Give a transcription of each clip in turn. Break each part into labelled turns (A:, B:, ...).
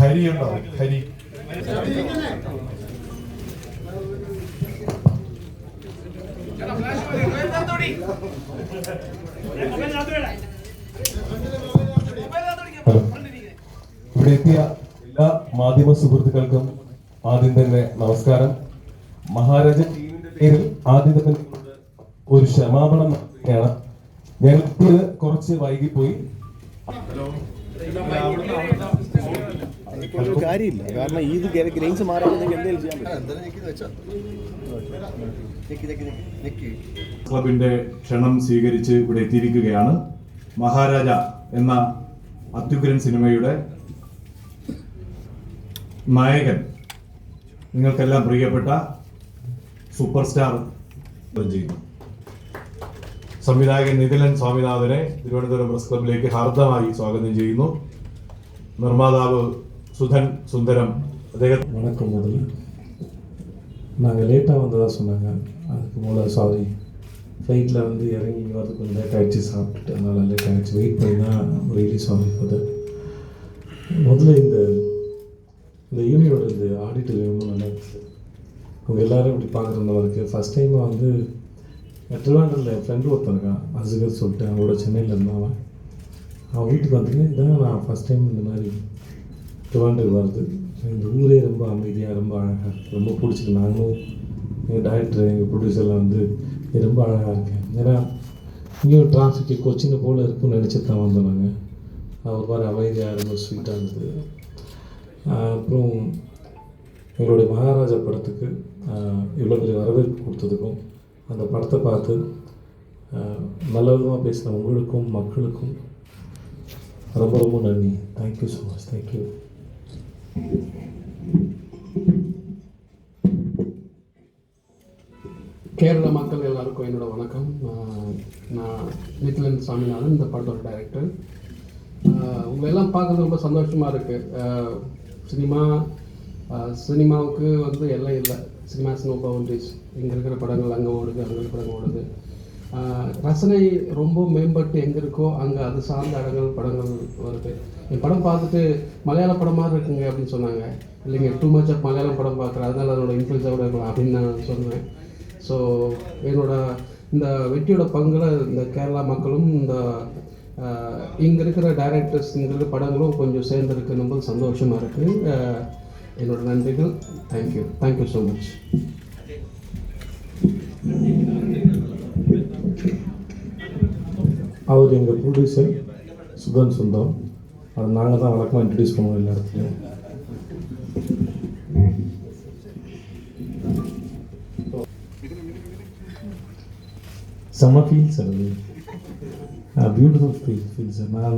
A: ഹരി ഉണ്ടോ? ഹരി ഇവിടെ എത്തിയ എല്ലാ മാധ്യമ സുഹൃത്തുക്കൾക്കും ആദ്യം തന്നെ നമസ്കാരം. മഹാരാജ ടീമിന്റെ പേരിൽ ആദ്യം തന്നെ ഒരു ക്ഷമാപണം നടത്തുകയാണ്. ഞങ്ങൾക്ക് കുറച്ച് വൈകിപ്പോയി.
B: കാര്യമില്ല, കാരണം ഇത് ഗ്രൈൻസ് മാറാണെങ്കിൽ എന്തെങ്കിലും ചെയ്യാൻ
A: ക്ലബിന്റെ ക്ഷണം സ്വീകരിച്ച് ഇവിടെ എത്തിയിരിക്കുകയാണ്. മഹാരാജ എന്ന അത്യുഗ്രൻ സിനിമയുടെ നായകൻ, നിങ്ങൾക്കെല്ലാം പ്രിയപ്പെട്ട സൂപ്പർ സ്റ്റാർ ചെയ്യുന്നു. സംവിധായകൻ നിതിലൻ സ്വാമിനാഥനെ തിരുവനന്തപുരം പ്രസ് ക്ലബിലേക്ക് ഹാർദമായി സ്വാഗതം ചെയ്യുന്നു. നിർമ്മാതാവ് சுதன் சுந்தரம்
C: வணக்கம். முதல்ல நாங்கள் லேட்டாக வந்ததாக சொன்னாங்க. அதுக்கு முதல்ல சாரி. ஃப்ளைட்டில் வந்து இறங்கி வரது கொஞ்சம் லேட் ஆகிடுச்சு, சாப்பிட்டுட்டு அதனால் லேட் ஆகிடுச்சு. வெயிட் பண்ணி தான் ரியலி சாரி ஃபார் தட். முதல்ல இந்த யூனியோட இந்த ஆடிட்டர் ரொம்ப நல்லா இருந்துச்சு. அவங்க எல்லோரும் இப்படி பார்க்குற மாதிரி இருக்குது. ஃபஸ்ட் டைமாக வந்து திருவாண்டூரில் என் ஃப்ரெண்டு ஒருத்தன் இருக்கான், அசுகர் சொல்லிட்டு, அவங்களோட சென்னையில் இருந்தான். அவன் வீட்டுக்கு வந்துட்டு இதான் நான் ஃபஸ்ட் டைம் இந்த மாதிரி திருவாண்டூர் வருது. இந்த ஊரே ரொம்ப அமைதியாக, ரொம்ப அழகாக, ரொம்ப பிடிச்சிருக்கு. நாங்களும் எங்கள் டைரக்டர், எங்கள் ப்ரொடியூசர்லாம் வந்து ரொம்ப அழகாக இருக்கேன். ஏன்னா இங்கேயும் டிராஃபிக்கு கொச்சின் போல் இருக்குன்னு நினச்சிட்டு தான் வந்தோம் நாங்கள். ஒரு மாதிரி அமைதியாக, ரொம்ப ஸ்வீட்டாக இருந்தது. அப்புறம் எங்களுடைய மகாராஜா படத்துக்கு இவ்வளோ பெரிய வரவேற்பு கொடுத்ததுக்கும், அந்த படத்தை பார்த்து நல்ல விதமாக பேசின உங்களுக்கும் மக்களுக்கும் ரொம்ப ரொம்ப நன்றி. Thank you so much. Thank you.
D: Kerala மக்கள் எல்லாருக்கும் என்னோட வணக்கம். நான் நிதிலன் சாமிநாதன், இந்த படத்தோட டைரக்டர். உங்களை எல்லாம் பார்க்கறது ரொம்ப சந்தோஷமாக இருக்குது. சினிமாவுக்கு வந்து எல்லாம் இல்லை. Cinemas no boundaries. இங்கே இருக்கிற படங்கள் அங்கே ஓடுது, அங்கே இருக்கிற படங்கள் ஓடுது. ரசனை ரொம்ப மேம்பட்டு எங்கே இருக்கோ அங்கே அது சார்ந்த படங்கள் வருது. என் படம் பார்த்துட்டு மலையாள படம் மாதிரி இருக்குங்க அப்படின்னு சொன்னாங்க. இல்லைங்க, டூ மச் ஆஃப் மலையாளம் படம் பார்க்குறேன், அதனால் அதனோட இன்ஃப்ளூயன்ஸாக கூட இருக்கலாம் அப்படின்னு நான் சொன்னேன். ஸோ என்னோட இந்த வெற்றியோட பங்கில் இந்த கேரளா மக்களும் இந்த இங்கே இருக்கிற டைரக்டர்ஸ், இங்கே இருக்கிற படங்களும் கொஞ்சம் சேர்ந்துருக்குன்னும் போது சந்தோஷமாக இருக்குது. என்னோட நன்றிகள். Thank you so much.
C: அவர் எங்கள் ப்ரொடியூசர் சுதன் சுந்தரம். அது நாங்கள் தான் வழக்கமாக இன்ட்ரடியூஸ் பண்ணுவோம் எல்லா இடத்துலையும். செம்ம ஃபீல் சார், அது பியூட்டிஃபுல் ஃபீல் சார். நான்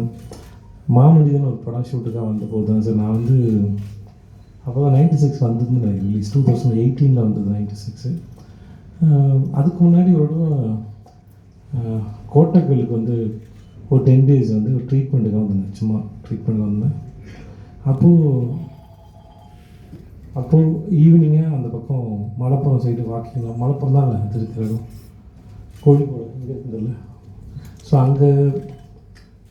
C: மாமனிதன் ஒரு படம் ஷூட்டுக்காக வந்த போது தான் சார், நான் வந்து அப்போ தான் 96 வந்ததுன்னு ரிலீஸ் 2018 வந்தது 96. அதுக்கு முன்னாடி ஒரு கோட்டக்கலுக்கு வந்து ஒரு 10 days வந்து ஒரு ட்ரீட்மெண்ட்டுக்காக வந்தேன். சும்மா ட்ரீட்மெண்ட்டுக்கு வந்தேன். அப்போது ஈவினிங்காக அந்த பக்கம் மலப்புறம் சைடு வாக்கிங், மலப்புறம் தான் இல்லை அது இருக்கிற இடம், கோழிக்கோடு இங்கே இருக்குதில்ல. ஸோ அங்கே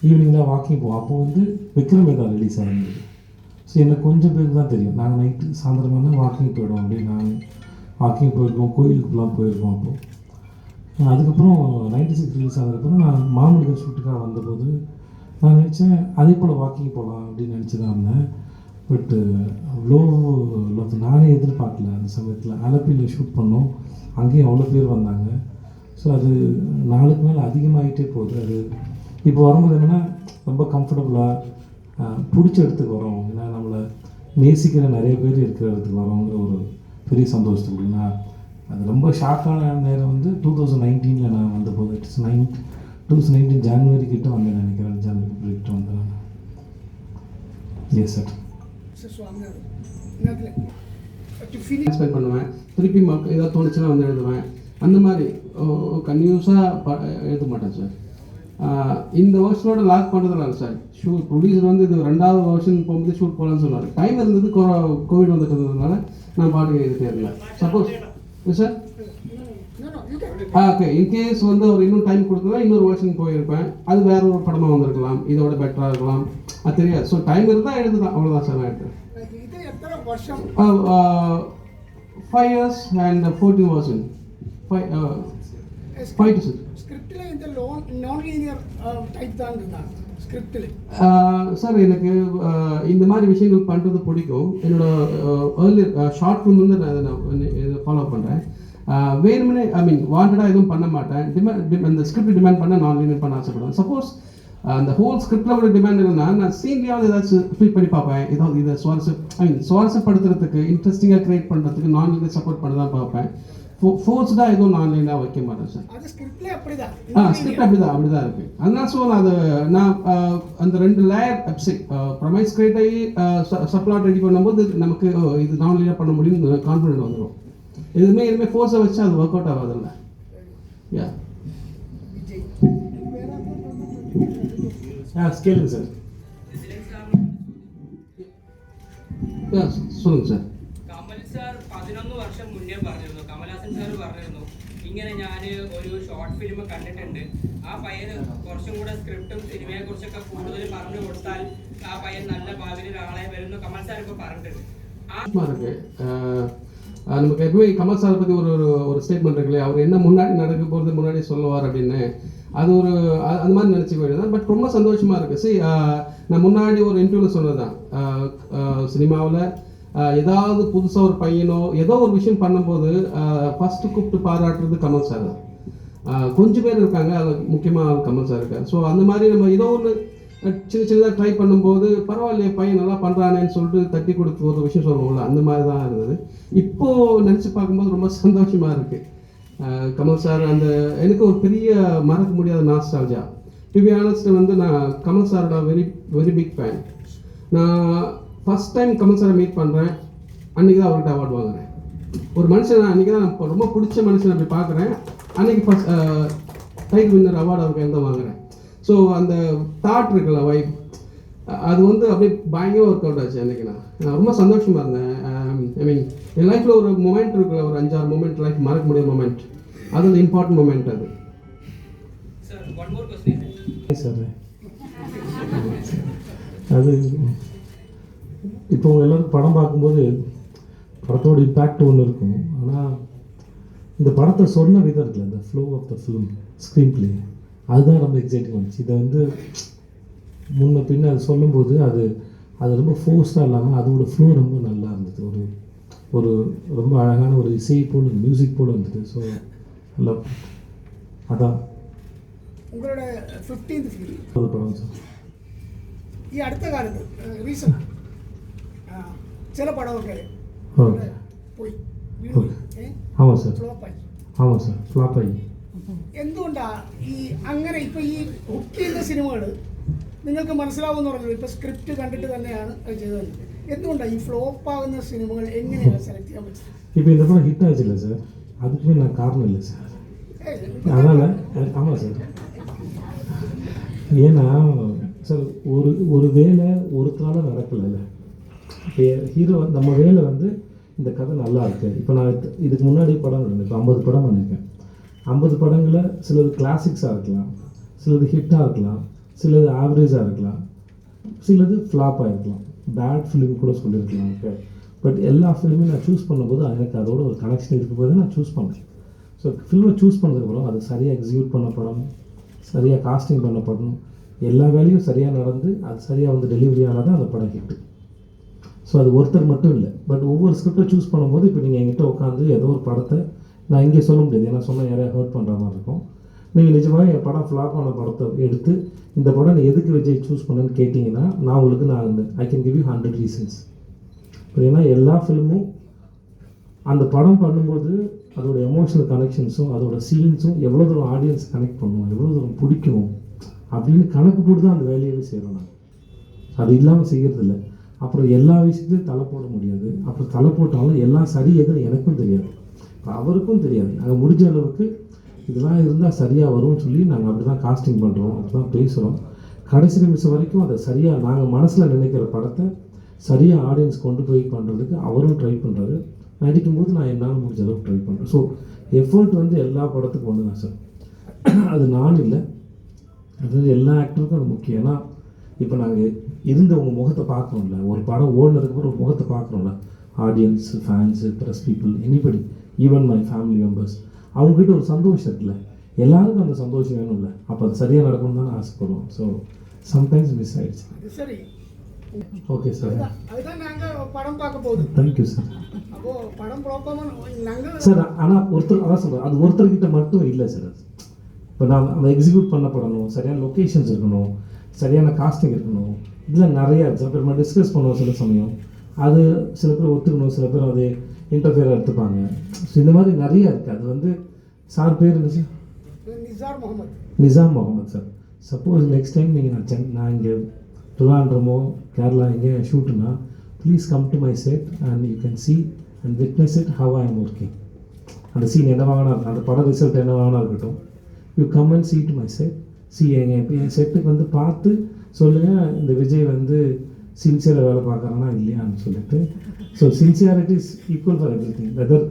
C: ஈவினிங்லாம் வாக்கிங் போவோம். அப்போது வந்து விக்ரமேதா ரிலீஸ் ஆகிருந்தது. ஸோ எனக்கு கொஞ்சம் பேருக்கு தான் தெரியும். நாங்கள் நைட்டு சாயந்தரமாக தான் வாக்கிங் போயிடுவோம். அப்படியே நாங்கள் வாக்கிங் போயிருக்கோம், கோயிலுக்குலாம் போயிருக்கோம். அப்போது அதுக்கப்புறம் 96 ரிலீஸ் ஆனதுக்கப்புறம் நான் மாமனிதன் ஷூட்டுக்காக வந்தபோது நான் நினச்சேன் அதே போல் வாக்கிங் போகலாம் அப்படின்னு நினச்சி தான் இருந்தேன். பட்டு அவ்வளோ நானே எதிர்பார்க்கல. அந்த சமயத்தில் அலப்பியில் ஷூட் பண்ணோம், அங்கேயும் அவ்வளோ பேர் வந்தாங்க. ஸோ அது நாளுக்கு நாள் அதிகமாகிட்டே போகுது. அது இப்போ வரும்போது என்னென்னா ரொம்ப கம்ஃபர்டபுளாக பிடிச்ச இடத்துக்கு வரோம். ஏன்னா நம்மளை நேசிக்கிற நிறைய பேர் இருக்கிற இடத்துக்கு வரோங்கிற ஒரு பெரிய சந்தோஷத்துக்கு அப்படின்னா அது ரொம்ப ஷாக்கான நேரம் வந்து 2019 நான் வந்தபோது. 2019 ஜான்வரி கிட்ட வந்தேன் நினைக்கிறேன். ஜான்வரி கிட்ட வந்தேன் நான். Yes sir.
D: எக்ஸ்பெக்ட் பண்ணுவேன். திருப்பி ஏதாவது தோணுச்சுன்னா வந்து எழுதுவேன். அந்த மாதிரி கன்யூஸாக எழுத மாட்டேன் சார். இந்த வருஷனோட லாக் பண்ணுறதுல சார் ஷூட் ப்ரொடியூசர் வந்து இது 2வது வருஷன் போகும்போது ஷூட் போகலான்னு சொன்னார். டைம் இருந்தது, கோவிட் வந்துட்டு இருந்ததுனால நான் பாட்டுக்கு எழுதிட்டே இருந்தேன். சப்போஸ் சார் ஓகே இன்கேஸ் வந்து அவர் இன்னும் டைம் கொடுத்தா இன்னொரு வருஷன் போயிருப்பேன். அது வேற ஒரு படமாக வந்திருக்கலாம், இதோட பெட்டராக இருக்கலாம், அது தெரியாது. ஸோ டைம் இருந்தால் எழுதுதான், அவ்வளோதான் சார். நான் எடுத்தேன் 5 years and 14 version 5 to 6
E: ஸ்கிரிப்ட்ல இந்த நான் லீனியர் டைப் தான் இருந்தாங்க ஸ்கிரிப்ட்ல.
D: சார் எனக்கு இந்த மாதிரி விஷயங்கள் பண்ணுறது பிடிக்கும். என்னோட ஏர்லியர் ஷார்ட் ஃபிலிம் வந்து நான் இதை ஃபாலோ பண்ணுறேன். வேணும்னே ஐ மீன் வாண்டடாக எதுவும் பண்ண மாட்டேன். அந்த ஸ்கிரிப்ட் டிமாண்ட் பண்ண நான் லீனியர் பண்ண ஆசைப்படுவேன். சப்போஸ் அந்த ஹோல் ஸ்கிரிப்டில் கூட டிமாண்ட் இல்லைன்னா நான் சீன்லேயாவது ஏதாச்சும் ஃபீல் பண்ணி பார்ப்பேன். ஏதாவது இதை சுவாரஸ்யப்படுத்துறதுக்கு இன்ட்ரெஸ்டிங்காக க்ரியேட் பண்ணுறதுக்கு நான் லீனியர் சப்போர்ட் பண்ண தான் பார்ப்பேன். ஃபோர்ஸ்டாக எதுவும் நான் லீனியராக வைக்க மாட்டேன் சார்.
E: அது ஸ்கிரிப்ட்ல அப்படிதான்.
D: ஸ்கிரிப்ட் அப்படிதான் இருக்குது. அதனால ஸோ நான் அந்த 2 லேயர் ப்ரமைஸ் கிரியேட் ஆகி சப்ளாட் ரெடி பண்ணும்போது நமக்கு இது நான் லீனியராக பண்ண முடியும்னு கான்ஃபிடென்ட் வந்துடும். எதுவுமே ஃபோர்ஸை வச்சு அது ஒர்க் அவுட் ஆகாதுல்ல. யா
C: கேளுங்க சார்.
D: சொல்லுங்கள் சார்.
F: കമൽ സാർ 11 വർഷം മുന്നേ പറഞ്ഞിരുന്നു, കമൽഹാസൻ സാർ പറഞ്ഞിരുന്നു ഇങ്ങനെ ഞാൻ ഒരു ഷോർട്ട് ഫിലിം കണ്ടിട്ടുണ്ട്, ആ പയ്യന് കുറച്ചും കൂടെ സ്ക്രിപ്റ്റും സിനിമയെ കുറിച്ചൊക്കെ കൂടുതൽ പറഞ്ഞു കൊടുത്താൽ ആ പയ്യൻ നല്ല ഭാവിയിൽ ഒരാളെ വരുന്നു കമൽ സാർ ഇപ്പോൾ പറഞ്ഞിട്ടുണ്ട്.
D: நமக்கு எப்பவுமே கமல் சாரை பற்றி ஒரு ஸ்டேட்மெண்ட் இருக்குல்ல, அவர் என்ன முன்னாடி நடக்க போகிறது முன்னாடி சொல்லுவார் அப்படின்னு. அது அந்த மாதிரி நினச்சி போயிடுதான். பட் ரொம்ப சந்தோஷமாக இருக்குது. சரி, நான் முன்னாடி ஒரு இன்டர்வியூவில் சொன்னது தான், சினிமாவில் ஏதாவது புதுசாக ஒரு பையனோ ஏதோ ஒரு விஷயம் பண்ணும்போது ஃபஸ்ட்டு கூப்பிட்டு பாராட்டுறது கமல் சார் தான். கொஞ்சம் பேர் இருக்காங்க, அது முக்கியமாக கமல் சார் இருக்கார். ஸோ அந்த மாதிரி நம்ம ஏதோ ஒன்று சின்னதாக ட்ரை பண்ணும்போது பரவாயில்லையே பையன் நல்லா பண்ணுறானேன்னு சொல்லிட்டு தட்டி கொடுத்து ஒரு விஷயம் சொல்லுவோம்ல, அந்த மாதிரி தான் இருந்தது. இப்போது நினச்சி பார்க்கும்போது ரொம்ப சந்தோஷமாக இருக்குது. கமல் சார் அந்த எனக்கு ஒரு பெரிய மறக்க முடியாத நாஸ்டால்ஜியா. டு பி ஆனஸ்ட் வந்து நான் கமல் சாரோட வெரி பிக் ஃபேன். நான் ஃபஸ்ட் டைம் கமல் சாரை மீட் பண்ணுறேன், அன்றைக்கி தான் அவர்கிட்ட அவார்டு வாங்குறேன். ஒரு மனுஷன் அன்றைக்கி தான் நான் ரொம்ப பிடிச்ச மனுஷன் அப்படி பார்க்குறேன். அன்றைக்கி ஃபஸ்ட் டைட்டில் வின்னர் அவார்டு அவருக்கு எந்த வாங்குறேன். ஸோ அந்த தாட் இருக்குல்ல, வைப், அது வந்து அப்படியே பயங்கர ஒர்க் அவுட் ஆச்சு அன்றைக்கி. நான் ரொம்ப சந்தோஷமாக இருந்தேன். ஐ மீன் என் லைஃப்பில் ஒரு மொமெண்ட் இருக்குல்ல, ஒரு 5-6 மொமெண்ட் லைஃப் மறக்க முடியாத மொமெண்ட், அது இம்பார்ட்டன்ட் மொமெண்ட் அது.
F: Sir, one more question.
C: Sir அது இப்போ எல்லோரும் படம் பார்க்கும்போது படத்தோட இம்பேக்ட் ஒன்று இருக்கும். ஆனால் இந்த படத்தை சொன்ன விதம் இருக்குல்ல, இந்த flow of the film screenplay, அதுதான் ரொம்ப எக்ஸைட்டிங் வந்துச்சு. இதை வந்து முன்ன பின்ன அது சொல்லும்போது அது ரொம்ப ஃபோர்ஸாக இல்லாமல் அதோட ஃப்ளோ ரொம்ப நல்லா இருந்தது. ஒரு ரொம்ப அழகான ஒரு இசை போல் மியூசிக் போல் இருந்தது. ஸோ நல்லா அதான்
E: உங்களோட 15th ஃபிலிம்
C: ஒரு படம் சார்.
E: ഈ അടുത്ത കാലത്ത് റീസെന്റ് ചില പടമൊക്കെ
C: ஓகே
E: പോയി
C: ஆமாம் சார்.
E: ഫ്ലോപ്പായി.
C: ஆமாம் சார், ஃப்ளாப் ஆகி.
E: എന്തുകൊണ്ടാണ് ഈ അങ്ങനെ ഇപ്പോൾ ഈ ബുക്ക് ചെയ്യുന്ന സിനിമകൾ നിങ്ങൾക്ക് മനസ്സിലാവുമെന്ന് പറഞ്ഞത് ഇപ്പോൾ സ്ക്രിപ്റ്റ് കണ്ടിട്ട് തന്നെയാണ് അത് ചെയ്തത്. എന്തുകൊണ്ടാണ് ഈ ഫ്ലോപ്പ് ആകുന്ന സിനിമകൾ എങ്ങനെയാണ് സെലക്ട് ചെയ്യാൻ പറ്റുന്നത്?
C: இப்போ இந்த படம் ஹிட் ஆச்சுல்ல சார், அதுக்குமே நான் காரணம் இல்லை சார். அதனால் ஆமாம் சார். ஏன்னா சார் ஒரு வேலை ஒருத்தரால் நடக்கலைல்ல. இப்போ ஹீரோ நம்ம வேலை வந்து இந்த கதை நல்லா இருக்குது. இப்போ நான் இதுக்கு முன்னாடி படம் இருந்தேன், இப்போ 50 படம் பண்ணியிருக்கேன். 50 படங்களில் சிலது கிளாசிக்ஸாக இருக்கலாம், சிலது ஹிட்டாக இருக்கலாம், சிலது ஆவரேஜாக இருக்கலாம், சிலது ஃப்ளாப்பாக இருக்கலாம், பேட் ஃபிலிம் கூட சொல்லியிருக்கலாம். ஓகே, பட் எல்லா ஃபிலிமையும் நான் சூஸ் பண்ணும்போது எனக்கு அதோட ஒரு கனெக்ஷன் இருக்கும்போது நான் சூஸ் பண்ணேன். ஸோ ஃபில்மை சூஸ் பண்ணதுக்கப்புறம் அது சரியாக எக்ஸிக்யூட் பண்ணப்படணும், சரியாக காஸ்டிங் பண்ணப்படணும், எல்லா வேலையும் சரியாக நடந்து அது சரியாக வந்து டெலிவரி ஆனால் தான் அந்த படம் ஹிட்டு. ஸோ அது ஒருத்தர் மட்டும் இல்லை, பட் ஒவ்வொரு ஸ்கிரிப்டை சூஸ் பண்ணும்போது இப்போ நீங்கள் என்கிட்ட உட்காந்து ஏதோ ஒரு படத்தை நான் இங்கே சொல்ல முடியாது, ஏன்னா சொன்னால் யாரையா ஹர்ட் பண்ணுற மாதிரி இருக்கும். நீங்கள் நிஜமாக என் படம் ஃப்ளாப் ஆன படத்தை எடுத்து இந்த படம் நீ எதுக்கு விஜய் சூஸ் பண்ணேன்னு கேட்டிங்கன்னா நான் உங்களுக்கு I can give you 100 reasons. ஏன்னா எல்லா ஃபிலிமும் அந்த படம் பண்ணும்போது அதோட எமோஷனல் கனெக்ஷன்ஸும் அதோட சீன்ஸும் எவ்வளோ தூரம் ஆடியன்ஸ் கனெக்ட் பண்ணுவோம், எவ்வளோ தூரம் பிடிக்கும் அப்படின்னு கணக்கு போட்டு தான் அந்த வேலையவே செய்கிறோம். நாங்கள் அது இல்லாமல் செய்கிறதில்ல. அப்புறம் எல்லா விஷயத்துலையும் தலை போட முடியாது. அப்புறம் தலை போட்டாலும் எல்லாம் சரி எதுன்னு எனக்கும் தெரியாது, அவருக்கும் தெரியாது. நாங்கள் முடிஞ்ச அளவுக்கு இதெல்லாம் இருந்தால் சரியாக வரும்னு சொல்லி நாங்கள் அப்படி தான் காஸ்டிங் பண்ணுறோம், அப்படி தான் பேசுகிறோம். கடைசி நிமிஷம் வரைக்கும் அதை சரியாக நாங்கள் மனசில் நினைக்கிற படத்தை சரியாக ஆடியன்ஸ் கொண்டு போய் பண்ணுறதுக்கு அவரும் ட்ரை பண்ணுறாரு. நடிக்கும்போது நான் என்னால் முடிஞ்ச அளவுக்கு ட்ரை பண்ணுறேன். ஸோ எஃபர்ட் வந்து எல்லா படத்துக்கும் ஒன்று தான் சார். அது நான் இல்லை, அது எல்லா ஆக்டருக்கும் அது முக்கியம். ஏன்னா இப்போ நாங்கள் இருந்து உங்கள் முகத்தை பார்க்குறோம்ல, ஒரு படம் ஓடினதுக்கப்புறம் ஒரு முகத்தை பார்க்குறோம்ல, audience, fans, press people, anybody, even my family members, அவங்ககிட்ட ஒரு சந்தோஷம் இருக்குல்ல, எல்லாருக்கும் அந்த சந்தோஷம் வேணும்ல, அப்போ அது சரியாக நடக்கணும்னு தான் ஆசைப்படுவோம். ஸோ சம்டைம்ஸ் மிஸ் ஆகிடுச்சு.
E: சரி,
C: ஓகே சார்,
E: அதுதான் நாங்கள் படம் பார்க்க போகுது.
C: Thank you sir.
E: அப்போது படம் ப்ராப்பராக நாங்கள்
C: சார், ஆனால் ஒருத்தர் அதான் சொல்கிறேன், அது ஒருத்தர்கிட்ட மட்டும் இல்லை சார். அது இப்போ நான் அதை எக்ஸிக்யூட் பண்ணப்படணும், சரியான லொக்கேஷன்ஸ் இருக்கணும், சரியான காஸ்டிங் இருக்கணும், இதில் நிறையா சில பேர் நம்ம டிஸ்கஸ் பண்ணுவோம். சில சமயம் அது சில பேர் ஒத்துக்கணும், சில பேர் அது இன்டர்ஃபியராக எடுத்துப்பாங்க. ஸோ இந்த மாதிரி நிறையா இருக்குது. அது வந்து சார் பேர் என்ன sir? Nizam Mohammed sir. Suppose next time நீங்கள் நான் இங்கே திருவாண்டமோ கேரளா எங்கே ஷூட்டுனா, please come to my set and you can see and witness it how I am working. அந்த சீன் என்ன வாங்கினா இருக்கட்டும், அந்த படம் ரிசல்ட் என்ன வாங்கினா இருக்கட்டும், you come and see to my set. என் செட்டுக்கு வந்து பார்த்து சொல்லுங்கள், இந்த விஜய் வந்து சின்சியராக வேலை பார்க்குறானா இல்லையான்னு சொல்லிட்டு. So sincerity is equal for everything. Whether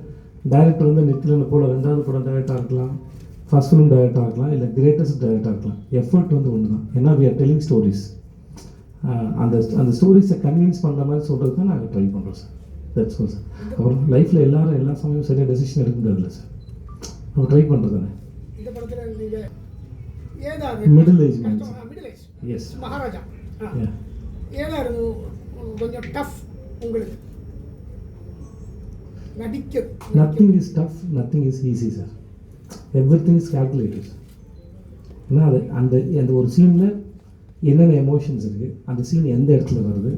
C: director வந்து நித்திலனை போல் 2வது படம் டைரக்டாக இருக்கலாம், ஃபர்ஸ்ட் ஃபிலிம் டைரக்டாக இருக்கலாம், இல்லை கிரேட்டஸ்ட் டைரக்டாக இருக்கலாம். எஃபர்ட் வந்து ஒன்று தான். ஏன்னா வி ஆர் டெல்லிங் ஸ்டோரிஸ். அந்த ஸ்டோரிஸை கன்வின்ஸ் பண்ணுற மாதிரி சொல்கிறது தான் நாங்கள் ட்ரை பண்ணுறோம் சார். That's all sir. அப்புறம் லைஃப்பில் எல்லாரும் எல்லா சமயம் சரியாக டெசிஷன் எடுக்க முடியாதுல்ல சார், நம்ம ட்ரை பண்ணுறது தானே. Middle age man. Yes
E: Maharaja. ஏதாയിരുന്നു கொஞ்சம் டஃப் உங்களுக்கு நடிக்க?
C: Nothing is tough, nothing is easy sir. Everything is calculated. ஏன்னா அது அந்த ஒரு சீனில் என்னென்ன எமோஷன்ஸ் இருக்குது, அந்த சீன் எந்த இடத்துல வருது,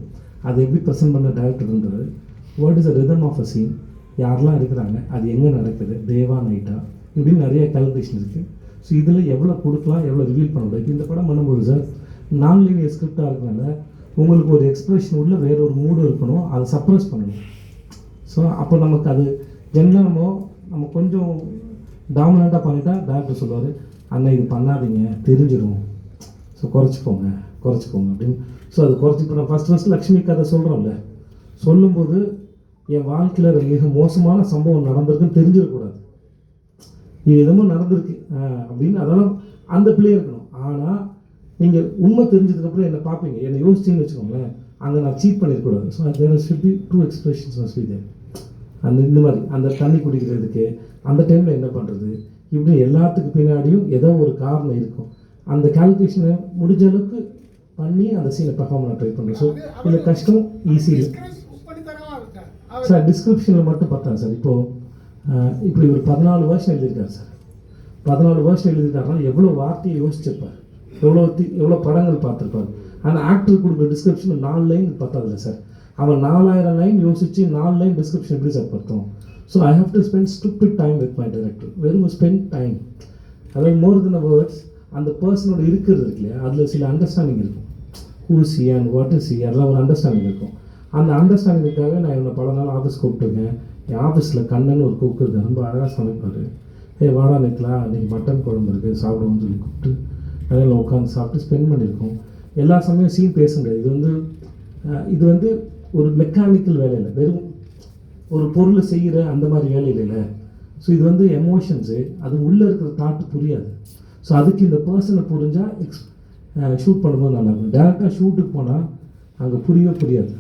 C: அதை எப்படி ப்ரெசென்ட் பண்ண டேரக்டர்ன்றது, what is the rhythm of a scene, யாரெல்லாம் இருக்கிறாங்க, அது எங்கே நடக்குது, டேவா நைட்டா, இப்படின்னு நிறைய கேல்குலேஷன் இருக்குது. ஸோ இதில் எவ்வளோ கொடுக்கலாம், எவ்வளோ ரிவீல் பண்ண முடியும். இந்த படம் பண்ணும்போது சார் நான் லீனியர் ஸ்கிரிப்டாக இருக்கிறனால உங்களுக்கு ஒரு எக்ஸ்ப்ரெஷன் உள்ள வேற ஒரு மூடு இருக்கணும், அதை சப்ரஸ் பண்ணணும். ஸோ அப்போ நமக்கு அது ஜென்ரலாக நம்ம கொஞ்சம் டாமினண்ட்டாக பண்ணிட்டா டேரக்டர் சொல்லுவார், அண்ணா இது பண்ணாதீங்க தெரிஞ்சிடும், ஸோ குறைச்சிக்கோங்க அப்படின்னு. ஸோ அது இப்போ நான் ஃபஸ்ட் லக்ஷ்மி கதை சொல்கிறோம்ல, சொல்லும்போது என் வாழ்க்கையில் மிக மோசமான சம்பவம் நடந்திருக்குன்னு தெரிஞ்சிடக்கூடாது, இது எதுவும் நடந்திருக்கு அப்படின்னு. அதெல்லாம் அந்த பிள்ளை இருக்கணும். ஆனால் நீங்கள் உண்மை தெரிஞ்சதுக்கப்புறம் என்னை பார்ப்பீங்க, என்னை யோசிச்சின்னு வச்சுக்கோங்களேன், அங்கே நான் சீட் பண்ணிடக்கூடாது. So there should be 2 expressions must be there. இந்த மாதிரி அந்த தண்ணி குடிக்கிறதுக்கு அந்த டைமில் என்ன பண்ணுறது, இப்படி எல்லாத்துக்கு பின்னாடியும் ஏதோ ஒரு காரணம் இருக்கும். அந்த கால்குலேஷனை முடிஞ்ச அளவுக்கு பண்ணி அந்த சீனை பெர்ஃபார்ம் பண்ண ட்ரை பண்ணுறேன். ஸோ இதில் கஷ்டம் ஈஸி இல்லை சார். டிஸ்கிரிப்ஷனில் மட்டும் பார்த்தேன் சார். இப்படி ஒரு 14 வருஷம் எழுதியிருக்காரு சார். 14 வருஷம் எழுதியிருக்காருன்னா எவ்வளோ வார்த்தையை யோசிச்சிருப்பார், எவ்வளோ படங்கள் பார்த்துருப்பார். ஆனால் ஆக்டர் கொடுக்குற டிஸ்கிரிப்ஷன் 4 லைன் பத்தாதில்ல சார். அவன் 4000 லைன் யோசித்து 4 லைன் டிஸ்கிரிப்ஷன் எப்படி சார் பார்த்தோம். So I have to spend stupid time with my director. வெறும் ஸ்பெண்ட் டைம், அதாவது மோர் தென் வேர்ட்ஸ், அந்த பர்சனோட இருக்கிறது இருக்கு இல்லையா, அதில் சில அண்டர்ஸ்டாண்டிங் இருக்கும். Who C and what is C, அதெல்லாம் ஒரு அண்டர்ஸ்டாண்டிங் இருக்கும். அந்த அண்டர்ஸ்டாண்டிங்காக நான் என்னை பல நாள் ஆஃபீஸ் கூப்பிட்டுருக்கேன். என் ஆஃபீஸில் கண்ணன் ஒரு குக் இருக்கார், ரொம்ப அழகாக சமைப்பார். வாடா நிற்கலாம், இன்றைக்கி மட்டன் குழம்பு இருக்குது சாப்பிடுவோம்னு சொல்லி கூப்பிட்டு நிறைய உட்காந்து சாப்பிட்டு ஸ்பெண்ட் பண்ணியிருக்கோம். எல்லா சமயம் சீன் பேச முடியாது. இது வந்து ஒரு மெக்கானிக்கல் வேலை இல்லை, வெறும் ஒரு பொருளை செய்கிற அந்த மாதிரி வேலை இல்லை. ஸோ இது வந்து எமோஷன்ஸு, அது உள்ளே இருக்கிற தாட்டு புரியாது. ஸோ அதுக்கு இந்த பர்சனை புரிஞ்சால் ஷூட் பண்ணும்போது நல்லாயிருக்கும். டேரெக்டாக ஷூட்டுக்கு போனால் அங்கே புரியாது,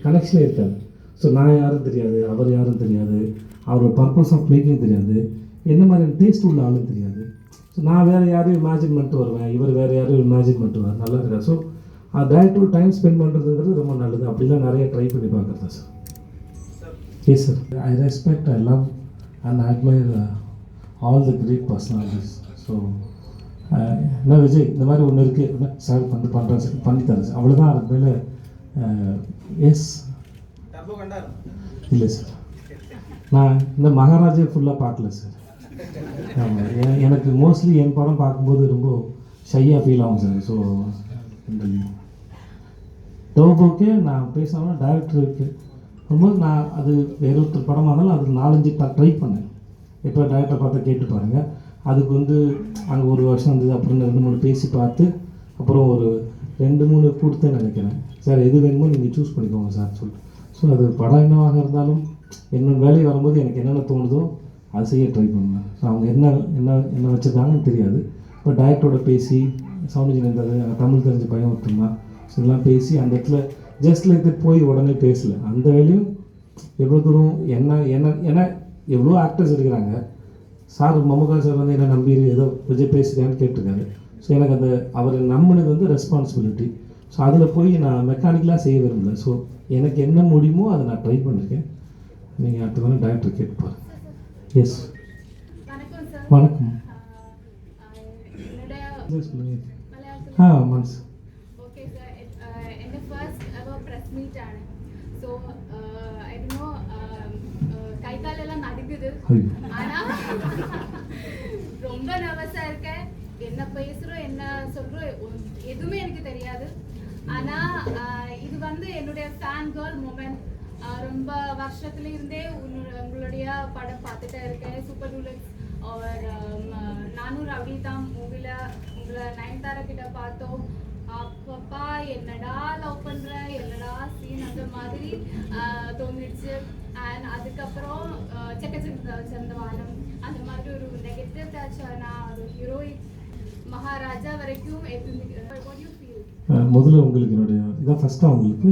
C: கனெக்ஷனே இருக்காது. ஸோ நான் யாரும் தெரியாது, அவர் யாரும் தெரியாது, அவரோட பர்பஸ் ஆஃப் மேக்கிங் தெரியாது, என்ன மாதிரியான டேஸ்ட் உள்ள ஆளும் தெரியாது. ஸோ நான் வேறு யாரையும் இமேஜின் பண்ணிட்டு வருவேன், இவர் வேறு யாரையும் இமேஜின் பண்ணிட்டு வருவார், நல்லா இருக்காது. ஸோ டேரக்டரோட டைம் ஸ்பெண்ட் பண்ணுறதுங்கிறது ரொம்ப நல்லது. அப்படிலாம் நிறைய ட்ரை பண்ணி பார்க்குறதா sir. Yes sir, I respect, I love and admire all the great personalities. So என்ன விஜய் இந்த மாதிரி ஒன்று இருக்குது சார் பண்ணுறேன் சார் பண்ணித்தரேன் சார் அவ்வளோதான். அதுக்கு மேலே எஸ் இல்லை சார், நான் இந்த மகாராஜே ஃபுல்லாக பார்க்கல சார். ஆமாம், எனக்கு மோஸ்ட்லி என் படம் பார்க்கும்போது ரொம்ப ஷையாக ஃபீல் ஆகும் சார். ஸோ இந்த டோபோக்கே நான் பேசாமல் டேரக்டருக்கு வரும்போது நான் அது வேற ஒருத்தர் படமாக இருந்தாலும் அது 4-5 ட்ரை பண்ணேன். இப்போ டேரக்டரை பார்த்தா கேட்டு பாருங்கள். அதுக்கு வந்து அங்கே ஒரு வருஷம் இருந்தது, அப்புறம் 2-3 பேசி பார்த்து அப்புறம் ஒரு 2-3 கொடுத்தேன்னு நினைக்கிறேன். சார் எது வேணுமோ நீங்கள் சூஸ் பண்ணிக்கோங்க சார் சொல்லிட்டு. ஸோ அது படம் என்னவாக இருந்தாலும் என்னோட வேலை வரும்போது எனக்கு என்னென்ன தோணுதோ அது செய்ய ட்ரை பண்ணுவேன். ஸோ அவங்க என்ன வச்சுருக்காங்கன்னு தெரியாது. இப்போ டேரக்டரோட பேசி சவுண்ட் இன்ஜினியர் தமிழ் தெரிஞ்ச பையன் ஒருத்தர் தான். ஸோ இதெல்லாம் பேசி அந்த இடத்துல ஜஸ்ட் லைக் போய் உடனே பேசலை. அந்த வேலையும் எவ்வளோ தூரம் என்ன எவ்வளோ ஆக்டர்ஸ் இருக்கிறாங்க. சார் மம்முகால் சார் வந்து என்ன நம்பி ஏதோ விஜய் பேசுகிறான்னு கேட்டிருக்காரு. ஸோ எனக்கு அந்த அவர் நம்பினது வந்து ரெஸ்பான்சிபிலிட்டி. ஸோ அதில் போய் நான் மெக்கானிக்கலாக செய்ய விரும்பல. ஸோ எனக்கு என்ன முடியுமோ அதை நான் ட்ரை பண்ணியிருக்கேன். நீங்கள் அடுத்த வேலை டேரக்டர் கேட்டுப்பாரு. எஸ் வணக்கம். மனசு
G: கைகாலெல்லாம் நடுக்குது. ஆனா ரொம்ப நர்வஸா இருக்கேன். என்ன பேசுறோம் என்ன சொல்றோம் எதுவுமே எனக்கு தெரியாது. ஆனா இது வந்து என்னுடைய ஃபேன் கேர்ள் மூமெண்ட். ரொம்ப வருஷத்துல இருந்தே உங்களுடைய படம் பார்த்துட்டே இருக்கேன். சூப்பர் டூலக்ஸ் நானும் ரவி தான் மூவில உங்களை நயன்தாரா கிட்ட பார்த்தோம். அப்பப்பா என்னடா லவ் பண்ற என்னடா சீன் அந்த மாதிரி தோணிடுச்சு. அண்ட் அதுக்கப்புறம் சக்கச்சந்தவானம் அந்த மாதிரி ஒரு நெகட்டிவ் டச். ஆனால் ஒரு ஹீரோயிக் மகாராஜா வரைக்கும்
C: முதல்ல உங்களுக்கு என்னுடைய இதான் ஃபஸ்ட்டாக உங்களுக்கு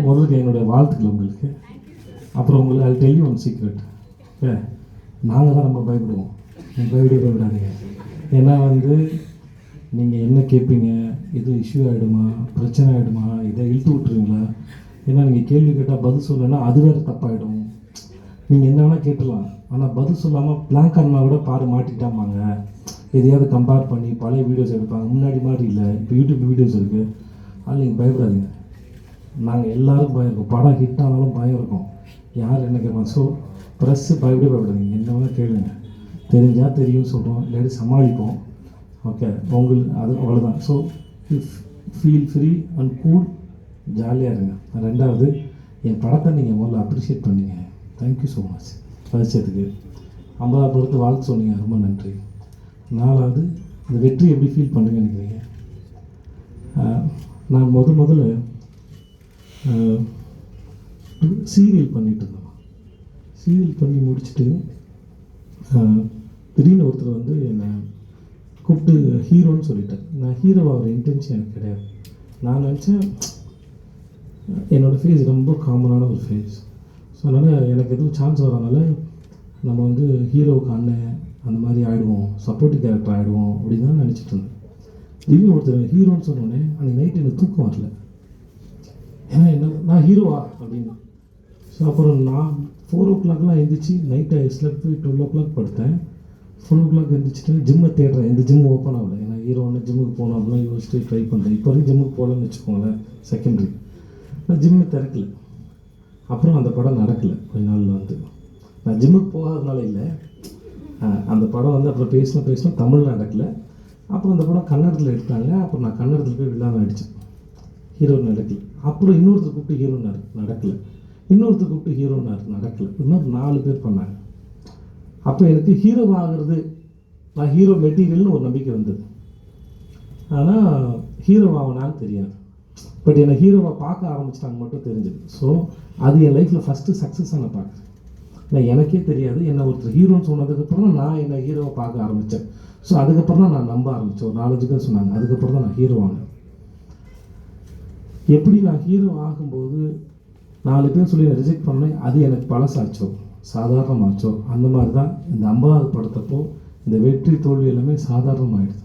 C: முதலுக்கு என்னுடைய வாழ்த்துக்கள் உங்களுக்கு. அப்புறம் உங்களுக்கு அது டெல்லி ஒன் சீக்ரெட். நாங்கள் தான் ரொம்ப பயப்படுவோம், நீங்கள் பயப்படாதீங்க. ஏன்னா வந்து நீங்கள் என்ன கேட்பீங்க, எதுவும் இஷ்யூ ஆகிடுமா, பிரச்சனை ஆகிடுமா, இதை இழுத்து விட்டுருவீங்களா. ஏன்னா நீங்கள் கேள்வி கேட்டால் பதில் சொல்லலைன்னா அது வேறு தப்பாகிடும். நீங்கள் என்ன வேணால் கேட்டுடலாம், ஆனால் பதில் சொல்லாமல் பிளாங்க் அண்ணா கூட பாரு மாட்டிக்கிட்டாமாங்க. எதையாவது கம்பேர் பண்ணி பழைய வீடியோஸ் எடுப்பாங்க. முன்னாடி மாதிரி இல்லை, இப்போ யூடியூப் வீடியோஸ் இருக்குது. அதில் நீங்கள் பயப்படாதீங்க. நாங்கள் எல்லோரும் பயம் இருக்கோம். படம் ஹிட் ஆனாலும் பயம் இருக்கும். யார் என்ன கேட்பாங்க. ஸோ ப்ரெஸ்ஸு பயப்படாதீங்க, என்ன வேணால் கேளுங்க. தெரிஞ்சால் தெரியும் சொல்கிறோம், இல்லாட்டி சமாளிப்போம். ஓகே, உங்களுக்கு அது அவ்வளோதான். So feel free and cool, ஜாலியாக இருங்க. ரெண்டாவது என் படத்தை நீங்கள் முதல்ல அப்ரிஷியேட் பண்ணீங்க, தேங்க்யூ ஸோ மச். பதிச்சதுக்கு 50 பொறுத்து வாழ்த்து சொன்னீங்க, ரொம்ப நன்றி. 4வது இந்த வெற்றி எப்படி ஃபீல் பண்ணுறீங்கன்னு நினைக்கிறீங்க. நான் முதல்ல சீரியல் பண்ணிகிட்டு இருந்தேன். சீரியல் பண்ணி முடிச்சுட்டு திடீர்னு ஒருத்தர் வந்து என்னை கூப்பிட்டு ஹீரோன்னு சொல்லிட்டேன். நான் ஹீரோவாகிற இன்டென்ஷன் எனக்கு கிடையாது. நான் நினச்சேன் என்னோடய ஃபேஸ் ரொம்ப காமனான ஒரு ஃபேஸ். ஸோ அதனால் எனக்கு எதுவும் சான்ஸ் வரனால நம்ம வந்து ஹீரோவுக்கு அண்ணன் அந்த மாதிரி ஆகிடுவோம், சப்போர்ட்டிவ் கேரக்டர் ஆகிடுவோம் அப்படின்னு தான் நினச்சிட்டு இருந்தேன். திடீர்னு ஒருத்தர் ஹீரோன்னு சொன்னோடனே அன்றைக்கி நைட்டு எனக்கு தூக்கம் வரல. ஏன்னா என்ன நான் ஹீரோவா அப்படின்னு. ஸோ அப்புறம் நான் 4 o'clock எழுந்திரிச்சு நைட்டு ஸ்லெப் 12 o'clock படுத்தேன். 4 o'clock எழுந்திரிச்சிட்டு ஜிம்மை தேடுறேன். இந்த ஜிம் ஓப்பன் ஆகலை. ஏன்னா ஹீரோன்னு ஜிம்முக்கு போகணும் அப்படிலாம் யோசிச்சுட்டு ட்ரை பண்ணுறேன். இப்போ வரைக்கும் ஜிம்முக்கு போகலன்னு வச்சுக்கோங்களேன், செகண்டரி. நான் ஜிம்மு திறக்கல. அப்புறம் அந்த படம் நடக்கலை. கொஞ்ச நாளில் வந்து நான் ஜிம்முக்கு போகாதனால இல்லை, அந்த படம் வந்து அப்புறம் பேசினோம் தமிழில் நடக்கலை. அப்புறம் அந்த படம் கன்னடத்தில் எடுத்தாங்க. அப்புறம் நான் கன்னடத்தில் போய் விழாவை அடித்தேன், ஹீரோ நடக்கலை. அப்புறம் இன்னொருத்தர் கூப்பிட்டு ஹீரோ நடக்கலை, இன்னொருத்தர் கூப்பிட்டு ஹீரோ நடக்கலை. இன்னொரு 4 பேர் பண்ணாங்க. அப்போ எனக்கு ஹீரோ ஆகிறது, நான் ஹீரோ மெட்டீரியல்னு ஒரு நம்பிக்கை வந்தது. ஆனால் ஹீரோ ஆகணான்னு தெரியாது. பட் என்னை ஹீரோவை பார்க்க ஆரம்பிச்சிட்டாங்க மட்டும் தெரிஞ்சது. ஸோ அது என் லைஃப்பில் ஃபஸ்ட்டு சக்ஸஸாக நான் பார்க்குறேன். இல்லை எனக்கே தெரியாது, என்னை ஒருத்தர் ஹீரோன்னு சொன்னதுக்கப்புறம் தான் நான் என்னை ஹீரோவை பார்க்க ஆரம்பித்தேன். ஸோ அதுக்கப்புறம் தான் நான் நம்ப ஆரம்பித்தேன். ஒரு 4-5 பேர் சொன்னாங்க, அதுக்கப்புறம் தான் நான் ஹீரோ ஆனேன். எப்படி நான் ஹீரோ ஆகும்போது 4 பேர் சொல்லி நான் ரிஜெக்ட் பண்ணேன், அது எனக்கு பழசாச்சோ சாதாரணமாச்சோ அந்த மாதிரி தான் இந்த 50வது படத்தப்போ இந்த வெற்றி தோல்வி எல்லாமே சாதாரணமாகிடுது.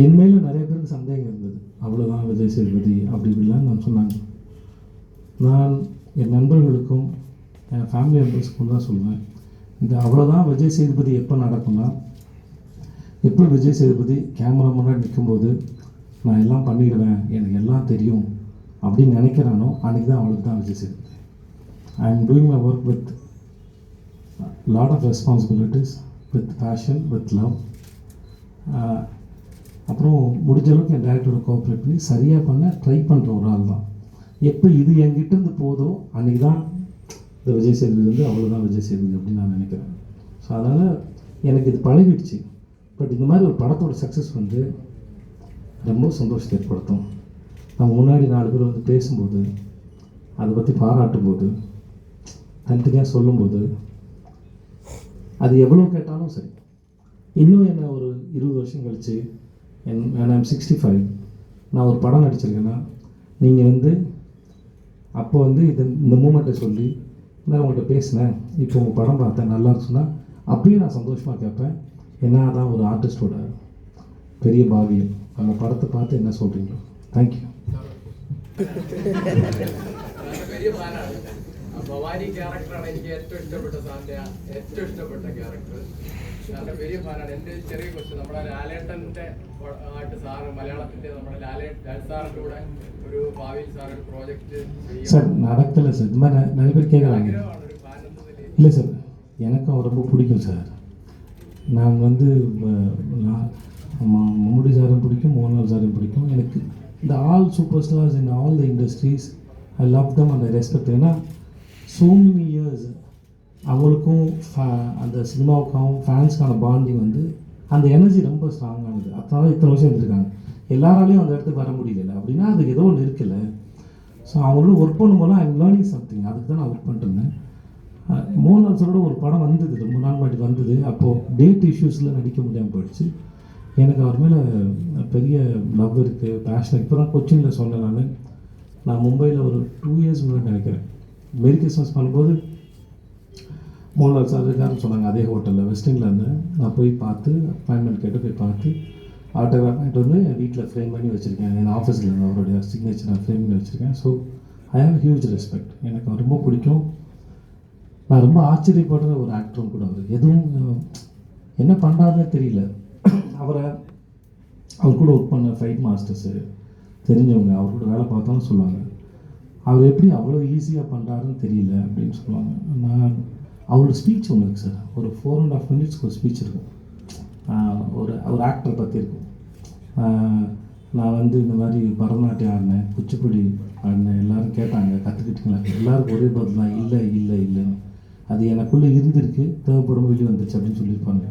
C: என் மேலே நிறைய பேருக்கு சந்தேகம் இருந்தது, அவ்வளோதான் விஜய் சேதுபதி அப்படி இப்படிலாம் நான் சொன்னாங்க. நான் என் நண்பர்களுக்கும் என் ஃபேமிலி மெம்பர்ஸுக்கும் தான் சொல்லுவேன், இந்த அவ்வளோதான் விஜய் சேதுபதி எப்போ நடக்கும்னா எப்போ விஜய் சேதுபதி கேமரா முன்னாடி நிற்கும்போது நான் எல்லாம் பண்ணிடுவேன், எனக்கு எல்லாம் தெரியும் அப்படின்னு நினைக்கிறானோ அன்றைக்கி தான் அவளுக்கு தான் Vijay Sethupathi. I am doing my work with lot of responsibilities, with passion, with love. அப்புறம் முடிஞ்ச அளவுக்கு என் டேரக்டரோட கோஆப்ரேட் பண்ணி சரியாக பண்ண ட்ரை பண்ணுற ஒரு ஆள் தான். எப்போ இது என்கிட்டேருந்து போதோ அன்றைக்கி தான் இந்த விஜய் சேதுபதி வந்து அவ்வளோதான் விஜய் சேதுபதி அப்படின்னு நான் நினைக்கிறேன். ஸோ அதனால் எனக்கு இது பழகிடுச்சு. பட் இந்த மாதிரி ஒரு படத்தோட சக்ஸஸ் வந்து ரொம்ப சந்தோஷத்தை ஏற்படுத்தும். நம்ம முன்னாடி 4 பேர் வந்து பேசும்போது, அதை பற்றி பாராட்டும் போது, தனித்தனியாக சொல்லும்போது, அது எவ்வளோ கேட்டாலும் சரி. இன்னும் என்ன ஒரு 20 வருஷம் கழித்து I'm 65 நான் ஒரு படம் நடிச்சிருக்கேன்னா நீங்கள் வந்து அப்போ வந்து இந்த மூமெண்ட்டை சொல்லி நான் உங்கள்கிட்ட பேசினேன், இப்போ உங்கள் படம் பார்த்தேன் நல்லா இருக்குன்னா அப்பயும் நான் சந்தோஷமாக கேட்பேன். என்ன தான் ஒரு ஆர்டிஸ்டோட பெரிய பாவியம், நம்ம படத்தை பார்த்து என்ன சொல்கிறீங்களோ. தேங்க்யூ.
H: ഭവാനി ക്യാരക്ടറാണ് എനിക്ക് ഏറ്റവും ഇഷ്ടപ്പെട്ട സാറിൻ്റെ ഏറ്റവും ഇഷ്ടപ്പെട്ട ക്യാരക്ടർ. സാറിൻ്റെ വലിയ ഫാനാണ്. എൻ്റെ ഒരു ചെറിയ ക്വസ്റ്റ്യൻ, നമ്മുടെ ലാലേട്ടൻ്റെ ആയിട്ട് സാറ് മലയാളത്തിൻ്റെ നമ്മുടെ ലാൽ സാറിൻ്റെ കൂടെ ഒരു ഭാവിയിൽ സാർ ഒരു പ്രോജക്റ്റ്
C: சார் நடக்கலை சார். இது மாதிரி நிறைய பேர் கேட்குறாங்க.
H: ആഗ്രഹമാണ് ഒരു ഫാൻ എന്ന നിലയിൽ.
C: இல்லை சார், எனக்கும் அவர் ரொம்ப பிடிக்கும் சார். நான் வந்து மம்முடி சாரும் பிடிக்கும், மோகன்லால் சாரும் பிடிக்கும். எனக்கு இந்த all super stars in all the industries I love them and I respect. ஏன்னா ஸோ மெனி இயர்ஸ் அவங்களுக்கும் அந்த சினிமாவுக்காகவும் ஃபேன்ஸ்க்கான பாண்டிங் வந்து அந்த எனர்ஜி ரொம்ப ஸ்ட்ராங்கானது. அதனால இத்தனை வருஷம் இருந்திருக்காங்க. எல்லாராலையும் அந்த இடத்துக்கு வர முடியல அப்படின்னா அது ஏதோ ஒன்று இருக்குல்ல. ஸோ அவங்களும் ஒர்க் பண்ணும்போது ஐ எம் லேர்னிங் சம்திங். அதுக்கு தான் நான் ஒர்க் பண்ணிட்டுருந்தேன். மோகன்லால் சாரோட ஒரு படம் வந்தது, ரொம்ப நாள் முன்னாடி வந்தது. அப்போது டேட் இஷ்யூஸில் நடிக்க முடியாமல் போயிடுச்சு. எனக்கு அவர் மேலே பெரிய லவ் இருக்குது, பேஷன். இப்போ தான் கொச்சினில் சொன்னேன். நான் மும்பையில் ஒரு 2 இயர்ஸ் முன்னாடி நினைக்கிறேன், மேரி கிறிஸ்மஸ் பண்ணும்போது மோகன்லால் சார் இருக்காருன்னு சொன்னாங்க அதே ஹோட்டலில் வெஸ்டிங்கில் இருந்தேன். நான் போய் பார்த்து அப்பாயின்மெண்ட் கேட்டு போய் பார்த்து ஆட்டோகிராஃப் பண்ணிட்டு வந்து என் வீட்டில் ஃப்ரேம் பண்ணி வச்சுருக்கேன். என் ஆஃபீஸில் இருந்து அவருடைய சிக்னேச்சர் நான் ஃப்ரேம் பண்ணி வச்சுருக்கேன். So I have huge respect. எனக்கு அவர் ரொம்ப பிடிக்கும். நான் ரொம்ப ஆச்சரியப்படுற ஒரு ஆக்டரும் கூட அவர். எதுவும் என்ன பண்ணுறாருன்னே தெரியல. அவர் கூட ஒர்க் பண்ண ஃபைட் மாஸ்டர்ஸு தெரிஞ்சவங்க அவர் கூட வேலை பார்த்தாலும் சொல்லுவாங்க, அவர் எப்படி அவ்வளோ ஈஸியாக பண்ணுறாருன்னு தெரியல அப்படின்னு சொல்லுவாங்க. நான் அவரோட ஸ்பீச் ஒன்று இருக்குது சார், ஒரு 4.5 மினிட்ஸ்க்கு ஒரு ஸ்பீச் இருக்கும். ஒரு ஆக்டரை பற்றி இருக்கும். நான் வந்து இந்த மாதிரி பரதநாட்டியம் ஆடினேன், குச்சிப்புடி ஆடினேன், எல்லோரும் கேட்டாங்க கற்றுக்கிட்டீங்களா, எல்லாருக்கும் ஒரே பதில் தான், இல்லை இல்லை இல்லைன்னு. அது எனக்குள்ளே இருந்திருக்கு, தேவைப்படும் வெளியே வந்துச்சு அப்படின்னு சொல்லியிருப்பாங்க.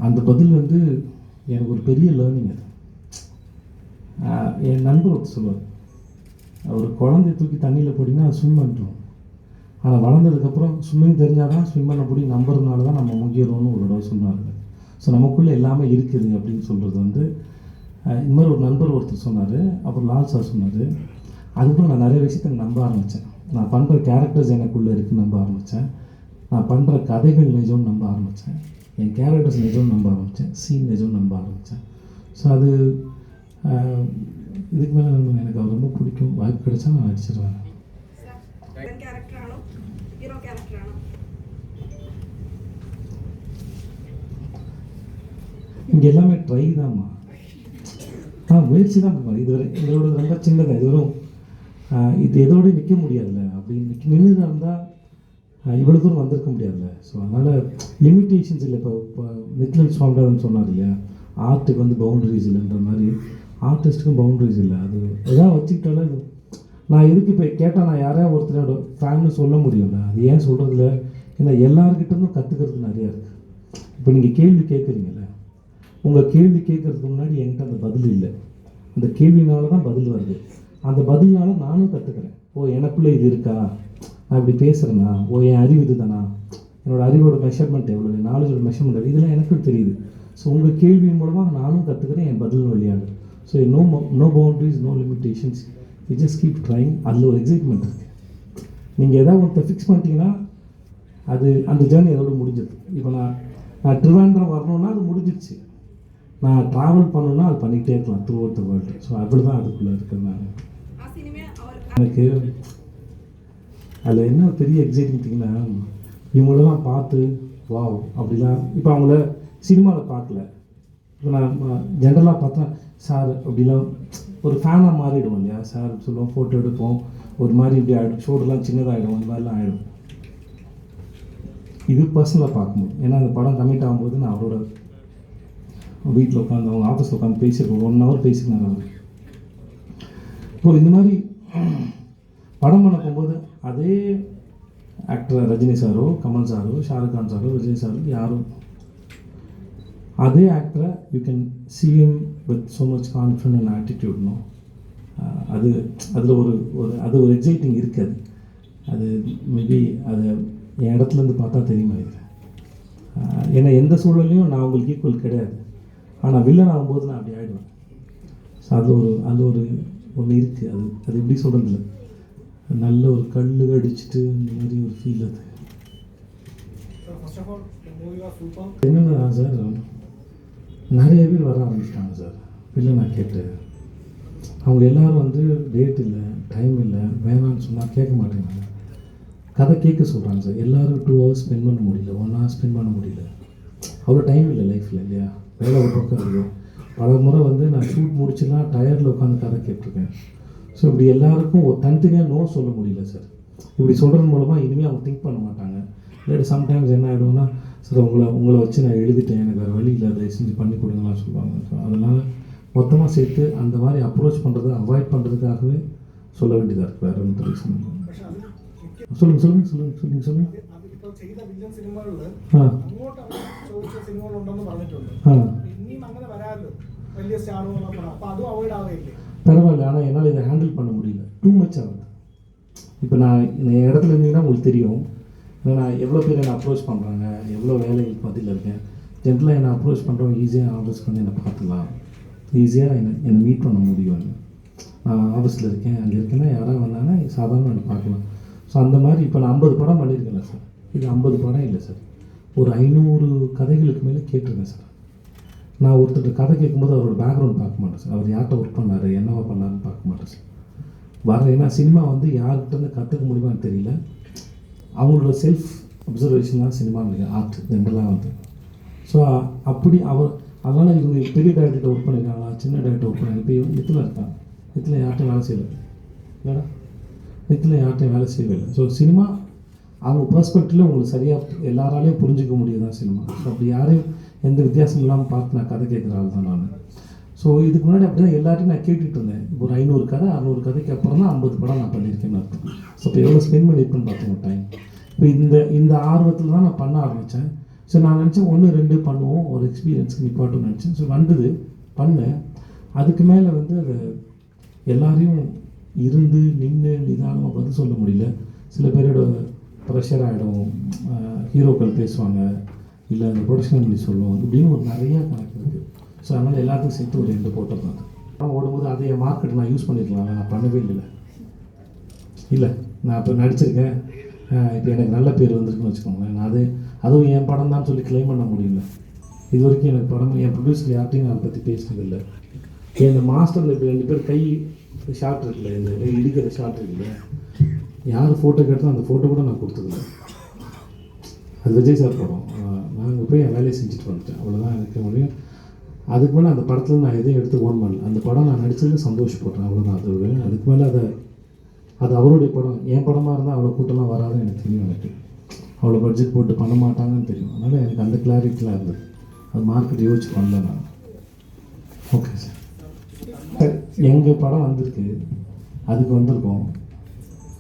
C: அந்த பதில் வந்து எனக்கு ஒரு பெரிய லேர்னிங். அது என் நண்பர் ஒருத்தர் சொல்லுவார், ஒரு குழந்தைய தூக்கி தண்ணியில் போட்டிங்கன்னா அது ஸ்விம் பண்ணிட்டோம், ஆனால் வளர்ந்ததுக்கப்புறம் ஸ்விம்மிங் தெரிஞ்சால் தான் ஸ்விம் பண்ண முடியும், நம்புறதுனால தான் நம்ம முங்கிடுறோம்னு ஒரு தடவை சொன்னாங்க. ஸோ நமக்குள்ளே எல்லாமே இருக்குது அப்படின்னு சொல்கிறது வந்து இது மாதிரி ஒரு நண்பர் ஒருத்தர் சொன்னார். அப்புறம் லால் சார் சொன்னார். அதுக்குள்ள நான் நிறைய விஷயத்தை நம்ப ஆரம்பித்தேன். நான் பண்ணுற கேரக்டர்ஸ் எனக்குள்ளே இருக்குன்னு நம்ப ஆரம்பித்தேன். நான் பண்ணுற கதைகள் நிஜம்னு நம்ப ஆரம்பித்தேன். என் கேரக்டர்ஸ் நிஜம்னு நம்ப ஆரம்பித்தேன். சீன் நிஜம்னு நம்ப ஆரம்பித்தேன். ஸோ அது இதுக்கு மேலே எனக்கு அவர் ரொம்ப பிடிக்கும். வாய்ப்பு கிடைச்சா நான் நடிச்சிருவேன். இங்கே எல்லாமே ட்ரை தான்மா. முயற்சி தான் பண்ணுவேன். இதுவரை இதோட ரொம்ப சின்னதாக இதுவரும் இது எதோடு நிற்க முடியாதுல்ல. அப்படி நின்று இருந்தால் இவ்வளோ தூரம் வந்திருக்க முடியாதுல்ல. ஸோ அதனால் லிமிட்டேஷன்ஸ் இல்லை. இப்போ நித்யன் சுவாமிநாதன் சொன்னார் இல்லையா, ஆர்ட்டுக்கு வந்து பவுண்டரிஸ் இல்லைன்ற மாதிரி ஆர்டிஸ்ட்டுக்கும் பவுண்டரிஸ் இல்லை. அது எதாவது வச்சுக்கிட்டாலே இது நான் எதுக்கு இப்போ கேட்டால் நான் யாரையா ஒருத்தரோட ஃபேன்னு சொல்ல முடியும்ல. அது ஏன் சொல்கிறதில்ல, ஏன்னா எல்லாருக்கிட்டேருந்தும் கற்றுக்கிறது நிறையா இருக்குது. இப்போ நீங்கள் கேள்வி கேட்குறீங்கல்ல, உங்கள் கேள்வி கேட்குறதுக்கு முன்னாடி என்கிட்ட அந்த பதில் இல்லை. அந்த கேள்வினால தான் பதில் வருது. அந்த பதில்னால நானும் கற்றுக்கிறேன். ஓ எனக்குள்ளே இது இருக்கா, நான் இப்படி பேசுகிறேன்னா, ஓ என் அறிவு இது தானா, என்னோடய அறிவோட மெஷர்மெண்ட் எவ்வளோ, நாலேஜோட மெஷர்மெண்ட் இதெல்லாம் எனக்கும் தெரியுது. ஸோ உங்கள் கேள்வி மூலமாக நானும் கற்றுக்கிறேன், என் பதில் வழியாக. So no boundaries, no limitations, you just keep trying. அதில் ஒரு எக்ஸைட்மெண்ட் இருக்குது. நீங்கள் எதாவது ஒருத்தர் ஃபிக்ஸ் பண்ணிட்டீங்கன்னா அது அந்த ஜேர்னி அதோடு முடிஞ்சது. இப்போ நான் ட்ரிவாண்ட்ரம் வரணுன்னா அது முடிஞ்சிடுச்சு. நான் ட்ராவல் பண்ணணுன்னா அது பண்ணிக்கிட்டே இருக்கலாம் through out the world. So அப்படி தான் அதுக்குள்ளே இருக்கிறது. நான் எனக்கு அதில் என்ன பெரிய எக்ஸைட்டிங் இவங்களெல்லாம் பார்த்து வாவ் அப்படிலாம் இப்போ அவங்கள சினிமாவில் பார்க்கல, இப்போ நான் ஜென்ரலாக பார்த்தா சார் அப்படிலாம் ஒரு ஃபேனாக மாறிடுவோம் இல்லையா, சார் சொல்லுவோம், ஃபோட்டோ எடுப்போம், ஒரு மாதிரி இப்படி ஆகிடும், ஷோல்டர்லாம் சின்னதாகிடும், இந்த மாதிரிலாம் ஆகிடும். இது பர்சனலாக பார்க்கும்போது, ஏன்னா அந்த படம் கமிட் ஆகும்போது நான் அவரோட வீட்டில் உட்காந்து அவங்க ஆஃபீஸில் உட்காந்து பேசியிருக்கோம், 1 hour பேசியிருந்தாங்க அவர். இப்போ இந்த மாதிரி படம் பண்ண போகும்போது அதே ஆக்டர் ரஜினி சாரோ, கமல் சாரோ, ஷாருக் கான் சாரோ, விஜய் சாரோ, யாரும் அதே ஆக்டரை you can see him with so much confidence and attitude, no? அது அதில் அது ஒரு எக்ஸைட்டிங் இருக்குது. அது மேபி அது என் இடத்துலேருந்து பார்த்தா தெரியுமா இது. ஏன்னா எந்த சூழலையும் நான் உங்களுக்கு ஈக்குவல் கிடையாது, ஆனால் வில்லன் ஆகும்போது நான் அப்படி ஆகிடுவேன். ஸோ அது ஒரு ஒன்று இருக்குது. அது எப்படி சொல்கிறதில்ல, நல்ல ஒரு கல் அடிச்சுட்டு இந்த மாதிரி ஒரு ஃபீல். அது என்னென்னா சார், நிறைய பேர் வர ஆரம்பிச்சிட்டாங்க சார் வில்லனா கேட்டு. அவங்க எல்லோரும் வந்து டேட் இல்லை, டைம் இல்லை, வேணான்னு சொன்னால் கேட்க மாட்டேங்கிறாங்க. கதை கேட்க சொல்கிறாங்க சார். எல்லோரும் 2 hours ஸ்பெண்ட் பண்ண முடியல, 1 hour ஸ்பெண்ட் பண்ண முடியல. அவ்வளோ டைம் இல்லை லைஃப்பில் இல்லையா, வேலை ஒரு பக்கம் இருக்குது. பல முறை வந்து நான் ஷூட் முடிச்சுலாம் டயர்டில் உட்காந்து கதை கேட்டிருக்கேன். ஸோ இப்படி எல்லாருக்கும் ஒரு தனித்தனியாக நோ சொல்ல முடியல சார். இப்படி சொல்கிறது மூலமாக இனிமேல் அவங்க திங்க் பண்ண மாட்டாங்க. இல்லாட்டி சம்டைம்ஸ் என்ன ஆகிடும்னா, சார் உங்களை வச்சு நான் எழுதிட்டேன், எனக்கு வேறு வழி இல்லை, அதை செஞ்சு பண்ணி கொடுங்கலாம் சொல்லுவாங்க. ஸோ அதனால் மொத்தமாக சேர்த்து அந்த மாதிரி அப்ரோச் பண்ணுறதை அவாய்ட் பண்ணுறதுக்காகவே சொல்ல வேண்டியதாக இருக்குது, வேறு ஒன்றும் ரீசன் இல்லை. சொல்லுங்கள். பரவாயில்ல, ஆனால் என்னால் இதை ஹேண்டில் பண்ண முடியல, டூ மச் ஆகுது. இப்போ நான் என் இடத்துல இருந்தீங்கன்னா உங்களுக்கு தெரியும், ஏன்னா நான் எவ்வளோ பேர் என்னை அப்ரோச் பண்ணுறாங்க, எவ்வளோ வேலைகளுக்கு மத்தியில் இருக்கேன். ஜென்ரலாக என்னை அப்ரோச் பண்ணுறவங்க ஈஸியாக ஆஃபீஸ்க்கு வந்து என்னை பார்த்துக்கலாம், ஈஸியாக என்னை மீட் பண்ண முடியும். நான் ஆஃபீஸில் இருக்கேன், அங்கே இருக்கேன்னா யாராவது வந்தாங்கன்னா சாதாரண என்னை பார்க்கலாம். ஸோ அந்த மாதிரி இப்போ நான் 50 படம் பண்ணியிருக்கேன்ல சார். இது 50 படம் இல்லை சார், ஒரு 500 கதைகளுக்கு மேலே கேட்டிருக்கேன் சார். நான் ஒருத்தர் கதை கேட்கும்போது அவரோட பேக்ரவுண்ட் பார்க்க மாட்டேன் சார், அவர் யார்கிட்ட ஒர்க் பண்ணார், என்னவா பண்ணாருன்னு பார்க்க மாட்டேன் சார். ஏன்னா சினிமா வந்து யார்கிட்டருந்து கற்றுக்க முடியுமான்னு தெரியல, அவங்களோட செல்ஃப் அப்சர்வேஷன் தான் சினிமா ஆர்ட் ஜென்ரலாக வந்து. ஸோ அப்படி அதனால் இவங்க பெரிய டேரக்டர்கிட்ட ஒர்க் பண்ணியிருக்காங்களா, சின்ன டேரக்டர் ஒர்க் பண்ணி இப்போ இதில் இருக்காங்க, இதில் யார்கிட்டையும் வேலை செய்யலை இல்லைடா, இதில் யார்கிட்டையும் வேலை செய்யவே இல்லை. ஸோ சினிமா அவங்க பர்ஸ்பெக்டிவில் உங்களுக்கு சரியாக எல்லாராலையும் புரிஞ்சிக்க முடியுது தான் சினிமா. ஸோ அப்படி யாரையும் எந்த வித்தியாசம் இல்லாமல் பார்த்து நான் கதை கேட்குற ஆள் தான் நான். ஸோ இதுக்கு முன்னாடி அப்படி தான் எல்லாத்தையும் நான் கேட்டுகிட்டு இருந்தேன். ஒரு 500 கதை 600 கதைக்கு அப்புறம் தான் 50 படம் நான் பண்ணியிருக்கேன்னு அர்த்தம். ஸோ இப்போ எவ்வளோ ஸ்பெண்ட் பண்ணியிருப்பேன்னு பார்த்தோம் டைம். இப்போ இந்த ஆர்வத்தில் தான் நான் பண்ண ஆரம்பித்தேன். ஸோ நான் நினச்சேன் 1 2 பண்ணுவோம், ஒரு எக்ஸ்பீரியன்ஸ்க்கு நிப்பாட்டுன்னு நினச்சேன். ஸோ வந்தது பண்ணேன். அதுக்கு மேலே வந்து அது எல்லாரையும் இருந்து நின்று நிதானமாக பதில் சொல்ல முடியல. சில பேரோட ப்ரெஷர் ஆகிடும், ஹீரோக்கள் பேசுவாங்க, இல்லை அந்த ப்ரொடக்ஷன் எப்படி சொல்லுவோம், இப்படின்னு ஒரு நிறையா கணக்கு இருக்குது. ஸோ அதனால் எல்லாத்துக்கும் சேர்த்து ஒரு 2 போட்டோம் தான். ஆனால் ஓடும்போது அதை என் மார்க்கெட் நான் யூஸ் பண்ணியிருக்கலாம், நான் பண்ணவே இல்லை. நான் இப்போ நடிச்சிருக்கேன், இப்போ எனக்கு நல்ல பேர் வந்திருக்குன்னு வச்சுக்கோங்களேன். நான் அதுவும் என் படம் தான் சொல்லி கிளைம் பண்ண முடியல. இது வரைக்கும் எனக்கு படம் என் ப்ரொடியூசர் யார்ட்டையும் நான் அதை பற்றி பேசினதில்லை. என் மாஸ்டரில் இப்போ 2 பேர் கை ஷார்ட் இருக்குல்ல, இந்த இடிக்கிற ஷார்ட் இருக்குல்ல, யார் ஃபோட்டோ கேட்டாலும் அந்த ஃபோட்டோ கூட நான் கொடுத்ததில்லை. அது விஜய் சார் படம், நான் அங்கே போய் என் வேலையை செஞ்சுட்டு வந்துட்டேன், அவ்வளோதான் எனக்கு முடியும். அதுக்கு மேலே அந்த படத்தில் நான் எதையும் எடுத்து ஓன் பண்ணல. அந்த படம் நான் நடிச்சதில் சந்தோஷப்படுறேன், அவ்வளோதான். அதுக்கு மேலே அது அவருடைய படம். என் படமாக இருந்தால் அவ்வளோ கூட்டம்லாம் வராதுன்னு எனக்கு தெரியும். எனக்கு அவ்வளோ பட்ஜெட் போட்டு பண்ண மாட்டாங்கன்னு தெரியும். அதனால் எனக்கு அந்த கிளாரிட்டிலாம் இருந்தது. அது மார்க்கெட் யோசிச்சு பண்ணல நான். ஓகே சார், எங்கள் படம் வந்திருக்கு, அதுக்கு வந்திருக்கோம்,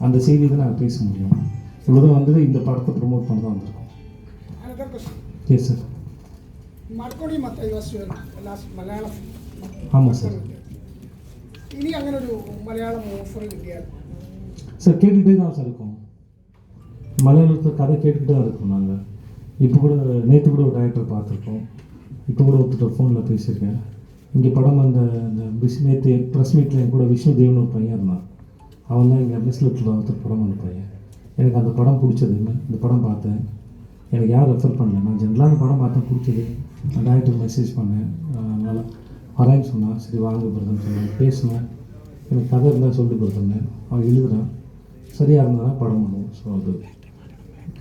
C: அந்த செய்தி தான் நாங்கள் பேச முடியும். இவ்வளோதான் வந்தது, இந்த படத்தை ப்ரொமோட் பண்ண தான் வந்திருக்கோம். Yes sir.
E: മർക്കോണി മലയാളം.
C: ஆமாம் சார்.
E: ഇനി അങ്ങനെ ഒരു മലയാളം ഓഫർ കിട്ടിയാൽ
C: சார் கேட்டுக்கிட்டே தான் சார் இருக்கோம். மலையாளத்தில் கதை கேட்டுக்கிட்டே தான் இருக்கோம் நாங்கள். இப்போ கூட நேற்று கூட ஒரு டைரக்டர் பார்த்துருக்கோம். இப்போ கூட ஒருத்தர் ஃபோனில் பேசியிருக்கேன். இங்கே படம் நேற்று ப்ரெஸ் மீட்டில் என் கூட விஷ்ணு தேவன் ஒரு பையன் இருந்தான். அவன் தான் இங்கே மிஸ்லெட்டில் ஒருத்தர் படம் பண்ண பையன். எனக்கு அந்த படம் பிடிச்சது, இந்த படம் பார்த்தேன். எனக்கு யார் ரெஃபர் பண்ணல, நான் ஜென்ரலாக அந்த படம் பார்த்தேன், பிடிச்சது. நான் டைரக்டர் மெசேஜ் பண்ணேன், அதனால் வரேன்னு சொன்னான். சரி வாங்க பிரதன்னு சொன்னேன், பேசினேன். எனக்கு கதை இருந்தால் சொல்லிட்டு கொடுத்தேன். அவன் எழுதுகிறான், சரியாக இருந்தால் படம் பண்ணுவோம். ஸோ அது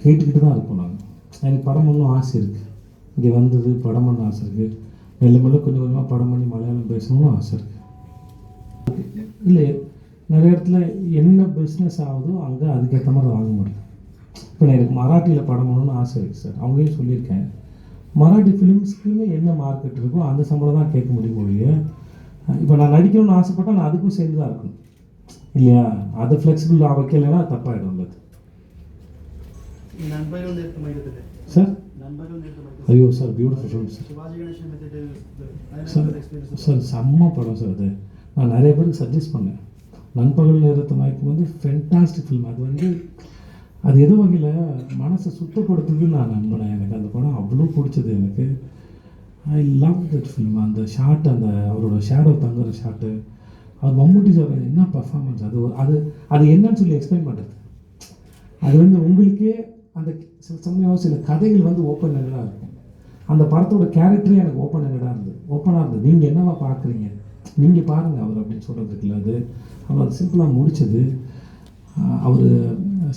C: கேட்டுக்கிட்டு தான் இருக்கோம் நாங்கள். எனக்கு படம் பண்ணணும் ஆசை இருக்குது, இங்கே வந்தது படம் பண்ண ஆசை இருக்குது. மெல்ல மெல்ல கொஞ்சம் கொஞ்சமாக படம் பண்ணி மலையாளம் பேசணும்னு ஆசை இருக்குது. இல்லை நிறைய இடத்துல என்ன பிஸ்னஸ் ஆகுதோ அங்கே அதுக்கேற்ற மாதிரி வாங்க முடியும். இப்போ நான் எனக்கு மராட்டியில் படம் பண்ணணும்னு ஆசை இருக்குது சார். அவங்களே சொல்லியிருக்கேன், மராட்டி ஃபிலிம்ஸ்க்குன்னு என்ன மார்க்கெட் இருக்கோ அந்த சம்பளம் தான் கேட்க முடியும் ஒழிய, இப்போ நான் நடிக்கணும்னு ஆசைப்பட்டால் நான் அதுக்கும் சேர்ந்து தான் இருக்கணும் இல்லையா? அதை ஃப்ளெக்சிபிள் வைக்கலைன்னா தப்பாகிடும் இல்லை சார். ஐயோ sir, beautiful film sir. Sir செம்ம படம் சார் அது. நான் நிறைய பேருக்கு சஜஸ்ட் பண்ணேன். நண்பகல் நேரத்து மயக்கம் வந்து ஃபென்டாஸ்டிக் ஃபிலிம். அது வந்து அது ஏதோ வகையில் மனசை சுத்தப்படுத்துதுன்னு நான் நம்பினேன். எனக்கு அந்த படம் அவ்வளோ பிடிச்சது எனக்கு. I love that film. அந்த ஷாட், அந்த அவரோட ஷேடோ தங்குற ஷாட்டு, அது மம்முட்டி சார் என்ன பர்ஃபார்மன்ஸ். அது அது என்னன்னு சொல்லி எக்ஸ்பிளைன் பண்ணுறது. அது வந்து உங்களுக்கே அந்த சில சமயம் சில கதைகள் வந்து ஓப்பன் எண்டடாக இருக்கும். அந்த படத்தோட கேரக்டரே எனக்கு ஓப்பனாக இருந்தது. நீங்கள் என்னவா பார்க்குறீங்க, நீங்கள் பாருங்கள் அவர் அப்படின்னு சொல்கிறதுக்கு இல்லை. அது அவர் அது சிம்பிளாக முடிச்சது. அவர்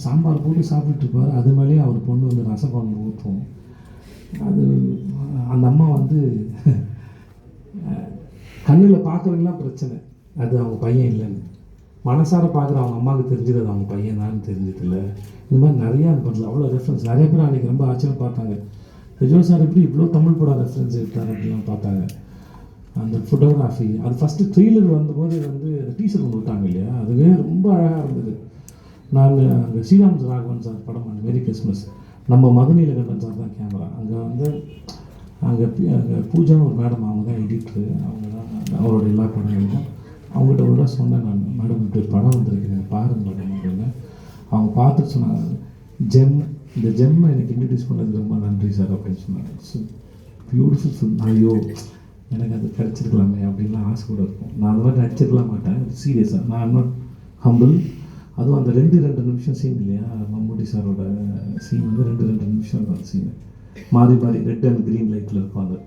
C: சாம்பார் போட்டு சாப்பிட்டுருப்பார், அது மேலேயே அவர் பொண்ணு வந்து ரசகுழம்பு ஊற்றும். அது அந்த அம்மா வந்து கண்ணில் பார்க்குறதுலாம் பிரச்சனை, அது அவங்க பையன் இல்லைன்னு. மனசார பார்க்குற அவங்க அம்மாவுக்கு தெரிஞ்சது அது அவங்க பையன் தான் தெரிஞ்சதில்லை. இந்த மாதிரி நிறையா அந்த படத்தில் அவ்வளோ ரெஃபரன்ஸ். நிறைய பேர் அன்றைக்கி ரொம்ப ஆச்சரியம் பார்த்தாங்க, விஜய் சார் எப்படி இவ்வளோ தமிழ் படம் ரெஃபரன்ஸ் எடுத்தார் அப்படின்லாம் பார்த்தாங்க. அந்த ஃபோட்டோகிராஃபி, அது ஃபஸ்ட்டு ட்ரெய்லர் வந்தபோது வந்து டீசர் ஒன்று விட்டாங்க இல்லையா, அதுவே ரொம்ப அழகாக இருந்தது. நான் அங்கே ஸ்ரீராம் ராகவன் சார் படம் பண்ண மேரி கிறிஸ்மஸ், நம்ம மதுநீலகண்டன் சார் தான் கேமரா. அங்கே வந்து அங்கே பூஜான்னு ஒரு மேடம், அவங்க தான் எடிட்ரு, அவங்க தான் அவரோட எல்லா படங்களுக்கும். அவங்ககிட்ட கூட சொன்னேன் நான், மேடம் இப்படி படம் வந்திருக்கேன் பாருங்க மேடம் அப்படின்னு. அவங்க பார்த்துட்டு சொன்னாங்க, இந்த ஜெம்மை எனக்கு இன்ட்ரடியூஸ் பண்ணதுக்கு ரொம்ப நன்றி சார் அப்படின்னு சொன்னாங்க. So beautiful film. ஐயோ எனக்கு அது கிடச்சிருக்கலாமே அப்படின்லாம் ஆசை கூட இருக்கும். நான் அந்த மாதிரி நடிச்சிருக்கலாம் மாட்டேன் சீரியஸாக. நான் நாட் ஹம்பிள். அதுவும் அந்த 2 நிமிஷம் சீன் இல்லையா, மம்முட்டி சாரோட சீன் வந்து 2 நிமிஷம் தான் சீன். மாறி ரெட் அண்ட் க்ரீன் லைட்டில் இருக்கும் அந்த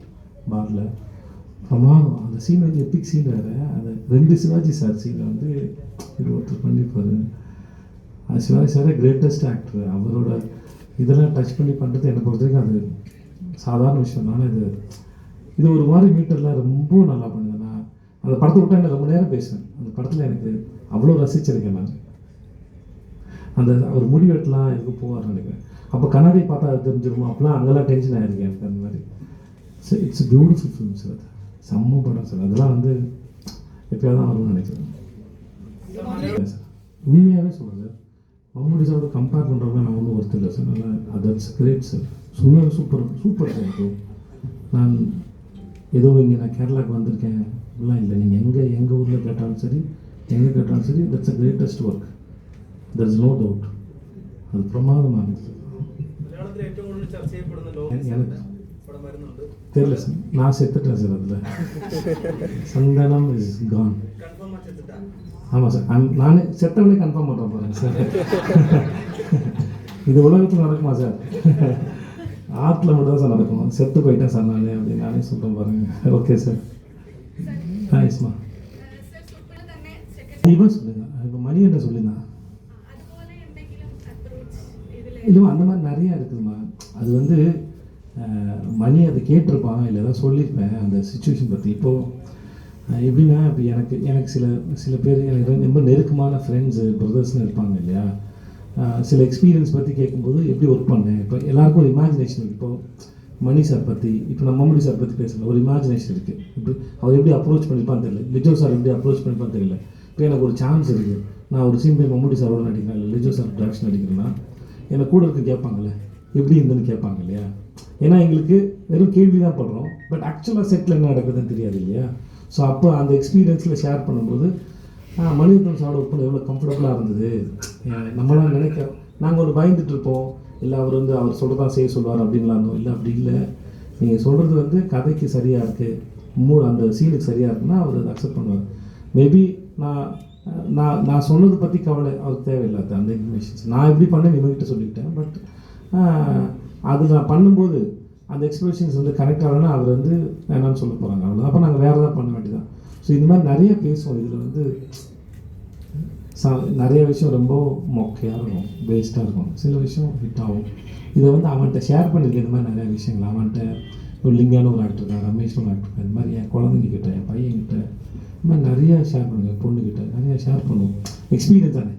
C: பாரில். பிரமாதம். அந்த சீன் வந்து எப்பிக் சீன் வேறு. அது 2 சிவாஜி சார் சீனில் வந்து இது ஒருத்தர் பண்ணியிருப்பார். அது சிவாஜி சாரே கிரேட்டஸ்ட் ஆக்டர். அவரோட இதெல்லாம் டச் பண்ணி பண்ணுறது என்னை பொறுத்த வரைக்கும் அது சாதாரண விஷயம் தானே. இது ஒரு மாதிரி மீட்டரில் ரொம்ப நல்லா பண்ணுவேன். நான் அந்த படத்தை விட்டால் என்ன ரொம்ப நேரம் பேசுவேன். அந்த படத்தில் எனக்கு அவ்வளோ ரசிச்சிருக்கேன் நான். அந்த அவர் முடி வெட்டலாம் எனக்கு போவார்னு நினைக்கிறேன். அப்போ கண்ணாடி பார்த்தா அது தெரிஞ்சிருமோ அப்போலாம் அங்கெல்லாம் டென்ஷன் ஆகிருக்கேன் எனக்கு அந்த மாதிரி. It's beautiful film sir. அது செம்ம படம் சார். அதெல்லாம் வந்து எப்போயாவது தான் வரும்னு நினைக்கிறேன் சார். உண்மையாகவே சொல்லுங்கள், மம்முட்டி சாரோட கம்பேர் பண்ணுறவங்க நான் ஒன்றும் ஒருத்தர் இல்லை சார். நல்லா தட்ஸ் கிரேட் சார். சும்மா சூப்பர் சார். இப்போ நான் ஏதோ இங்கே நான் கேரளாவுக்கு வந்திருக்கேன் அப்படிலாம் இல்லை. நீங்கள் எங்கள் ஊரில் கேட்டாலும் சரி, எங்கே கேட்டாலும் சரி, that's a greatest work. There is no doubt. அது பிரமாதமாக இருந்துச்சு. எனக்கு தெரியல சார், நான் செத்துட்டேன் சார். அதில் சந்தனம் இஸ் கான். ஆமாம் சார், நானே செத்தவனே கன்ஃபார்ம் பண்ணுறேன் பாருங்க சார். இது உலகத்தில் நடக்குமா சார்? ஆற்றுல மட்டும் தான் சார் நடக்கும். செத்து போயிட்டேன் சார் நான் அப்படின்னு நானே சொல்கிறேன் பாருங்க. ஓகே சார், தேங்க்ஸ்மா. இவன் சொல்லுங்க, இப்போ மணிகண்ட சொல்லியிருந்தான். இல்லைம்மா, அந்த மாதிரி நிறையா இருக்குதுமா. அது வந்து மணி அதை கேட்டிருப்பான், இல்லை ஏதாவது சொல்லியிருப்பேன் அந்த சுச்சுவேஷன் பற்றி. இப்போது எப்படின்னா, இப்போ எனக்கு சில பேர் எனக்கு ரொம்ப நெருக்கமான ஃப்ரெண்ட்ஸு பிரதர்ஸ்னு இருப்பாங்க இல்லையா. சில எக்ஸ்பீரியன்ஸ் பற்றி கேட்கும்போது எப்படி ஒர்க் பண்ணேன். இப்போ எல்லாருக்கும் ஒரு இமேஜினேஷன் இருக்குது. இப்போது மணி சார் பற்றி, இப்போ நான் மம்முட்டி சார் பற்றி பேசல, ஒரு இமேஜினேஷன் இருக்குது. இப்போ அவர் எப்படி அப்ரோச் பண்ணியிருப்பான்னு தெரியல, லிஜோ சார் எப்படி அப்ரோச் பண்ணியிருப்பான்னு தெரியல. இப்போ எனக்கு ஒரு சான்ஸ் இருக்குது, நான் ஒரு சீன் போய் மம்முட்டி சாரோட நடிக்கிறேன், இல்லை லிஜோ சார் ப்ரொடக்ஷன் நடிக்கிறேன்னா எனக்கு கூட இருக்க கேட்பாங்கல்ல எப்படி இருந்துன்னு கேட்பாங்க இல்லையா. ஏன்னா எங்களுக்கு வெறும் கேள்வி தான் பண்ணுறோம், பட் ஆக்சுவலாக செட்டில் என்ன நடக்குதுன்னு தெரியாது இல்லையா. ஸோ அப்போ அந்த எக்ஸ்பீரியன்ஸில் ஷேர் பண்ணும்போது மணிரத்னம் சாரோட ஒர்க் பண்ண எவ்வளோ கம்ஃபர்டபுளாக இருந்தது. நம்மளாம் நாங்கள் ஒரு பயந்துட்டு இருப்போம், இல்லை அவர் வந்து அவர் சொல்கிறதான் செய்ய சொல்லுவார் அப்படின்லாம் இருந்தோம். இல்லை அப்படி இல்லை, நீங்கள் சொல்கிறது வந்து கதைக்கு சரியாக இருக்குது, அந்த சீனுக்கு சரியாக இருக்குன்னா அவர் அதை அக்செப்ட் பண்ணுவார். மேபி நான் சொன்னதை பற்றி கவலை அவருக்கு தேவையில்லாத அந்த இன்ஃபர்மேஷன்ஸ் நான் எப்படி பண்ணேன்னு இவங்ககிட்ட சொல்லிக்கிட்டேன். பட் அது நான் பண்ணும்போது அந்த எக்ஸ்பிரஷன்ஸ் வந்து கரெக்டாக இல்லைன்னா அவர் வந்து வேணான்னு சொல்ல போகிறாங்க, அவ்வளோ. அப்போ நாங்கள் வேறு ஏதாவது பண்ண வேண்டியதான். ஸோ இந்த மாதிரி நிறைய பேசுவோம். இதில் வந்து நிறைய விஷயம் ரொம்ப மொக்கையாக இருக்கும், வேஸ்ட்டாக இருக்கும், சில விஷயம் ஹிட் ஆகும். இதை வந்து அவன்கிட்ட ஷேர் பண்ணியிருக்கேன். இந்த மாதிரி நிறைய விஷயங்கள் அவன்கிட்ட இப்போ லிங்கான ஒரு ஆக்டர் இருக்காங்க, ரமேஷ்னு ஒரு ஆக்டர் இருக்காங்க. இந்த மாதிரி என் குழந்தைங்கிட்ட, என் பையன்கிட்ட இந்த மாதிரி நிறையா ஷேர் பண்ணுவேன், பொண்ணுக்கிட்ட நிறையா ஷேர் பண்ணுவோம். எக்ஸ்பீரியன்ஸ் தானே.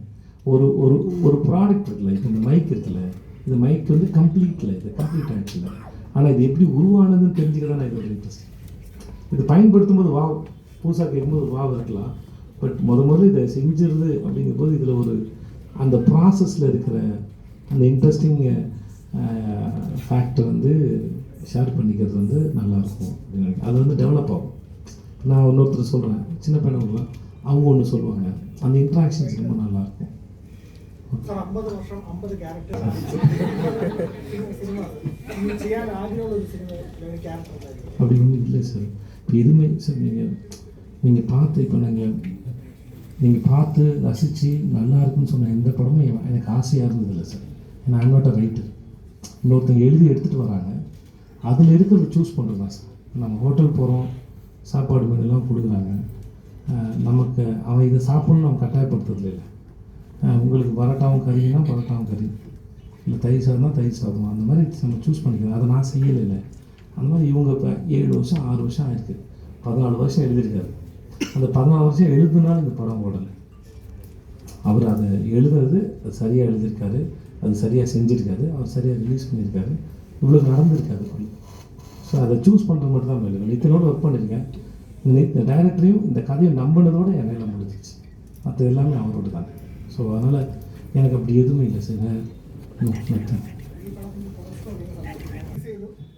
C: ஒரு ஒரு ஒரு ப்ராடக்ட் இருக்குல்ல, இப்போ இந்த மைக் இருக்குல்ல, இந்த மைக் வந்து கம்ப்ளீட்டில் இது கம்ப்ளீட் ஆகிடுச்சுல, ஆனால் இது எப்படி உருவானதுன்னு தெரிஞ்சுக்க தான் இது ஒரு இன்ட்ரெஸ்ட். இது பயன்படுத்தும் போது புதுசாக கேட்கும்போது ஒரு இருக்கலாம். பட் முதல்ல இதை செஞ்சிருது அப்படிங்கும்போது இதில் ஒரு அந்த ப்ராசஸில் இருக்கிற அந்த இன்ட்ரெஸ்டிங் ஃபேக்டர் வந்து ஷேர் பண்ணிக்கிறது வந்து நல்லாயிருக்கும் அப்படின்னு நினைக்கிறேன். அது வந்து டெவலப் ஆகும். நான் இன்னொருத்தர் சொல்கிறேன், சின்ன பையனுக்குலாம் அவங்க ஒன்று சொல்லுவாங்க, அந்த இன்ட்ராக்ஷன்ஸ் ரொம்ப நல்லாயிருக்கும்.
E: സാർ 50 വർഷം 50 ക്യാരക്ടേഴ്സ് സിനിമ ചെയ്യാൻ ആഗ്രഹമുള്ള ഒരു സിനിമ ക്യാരക്ടർ
C: அப்படி ஒன்றும் இல்லை சார். இப்போ எதுவுமே சார் நீங்கள் பார்த்து இப்போ நீங்கள் பார்த்து ரசித்து நல்லா இருக்குன்னு சொன்ன எந்த படமும் எனக்கு ஆசையாக இருந்ததில்லை சார். ஏன்னா ஐம் நாட் அ ரைட்டர். இன்னொருத்தங்க எழுதி எடுத்துகிட்டு வராங்க, அதில் இருக்கிறத சூஸ் பண்ணுறது தான் சார். நம்ம ஹோட்டல் போகிறோம், சாப்பாடு மெனுலாம் கொடுக்குறாங்க, நமக்கு அவன் இதை சாப்பிட்ணுன்னு நம்ம கட்டாயப்படுத்துறது இல்லை. உங்களுக்கு பரோட்டாவும் கறினா பரோட்டாவும் கறி, இல்லை தயிர் சாதம்னா தயிர் சாதம், அந்த மாதிரி நம்ம சூஸ் பண்ணிக்கிறோம். அதை நான் செய்யலை இல்லை. அந்த மாதிரி இவங்க இப்போ 7 வருஷம் 6 வருஷம் ஆயிருக்கு, 14 வருஷம் எழுதியிருக்காரு. அந்த 14 வருஷம் எழுதுனாலும் இந்த படம் ஓடலை. அவர் அதை எழுதுறது அது சரியாக எழுதியிருக்காரு, அது சரியாக செஞ்சுருக்காரு, அவர் சரியாக ரிலீஸ் பண்ணியிருக்காரு, இவ்வளோ நடந்திருக்காரு. ஸோ அதை சூஸ் பண்ணுறது மட்டும் தான் வேலை. இத்தனோடு ஒர்க் பண்ணியிருக்கேன். இந்த டைரக்டரையும் இந்த கதையை நம்பினதோடு என் வேலை முடிஞ்சிச்சு. மற்ற எல்லாமே அவரோட தான். ஸோ அதனால் எனக்கு அப்படி எதுவுமே இல்லை சார்.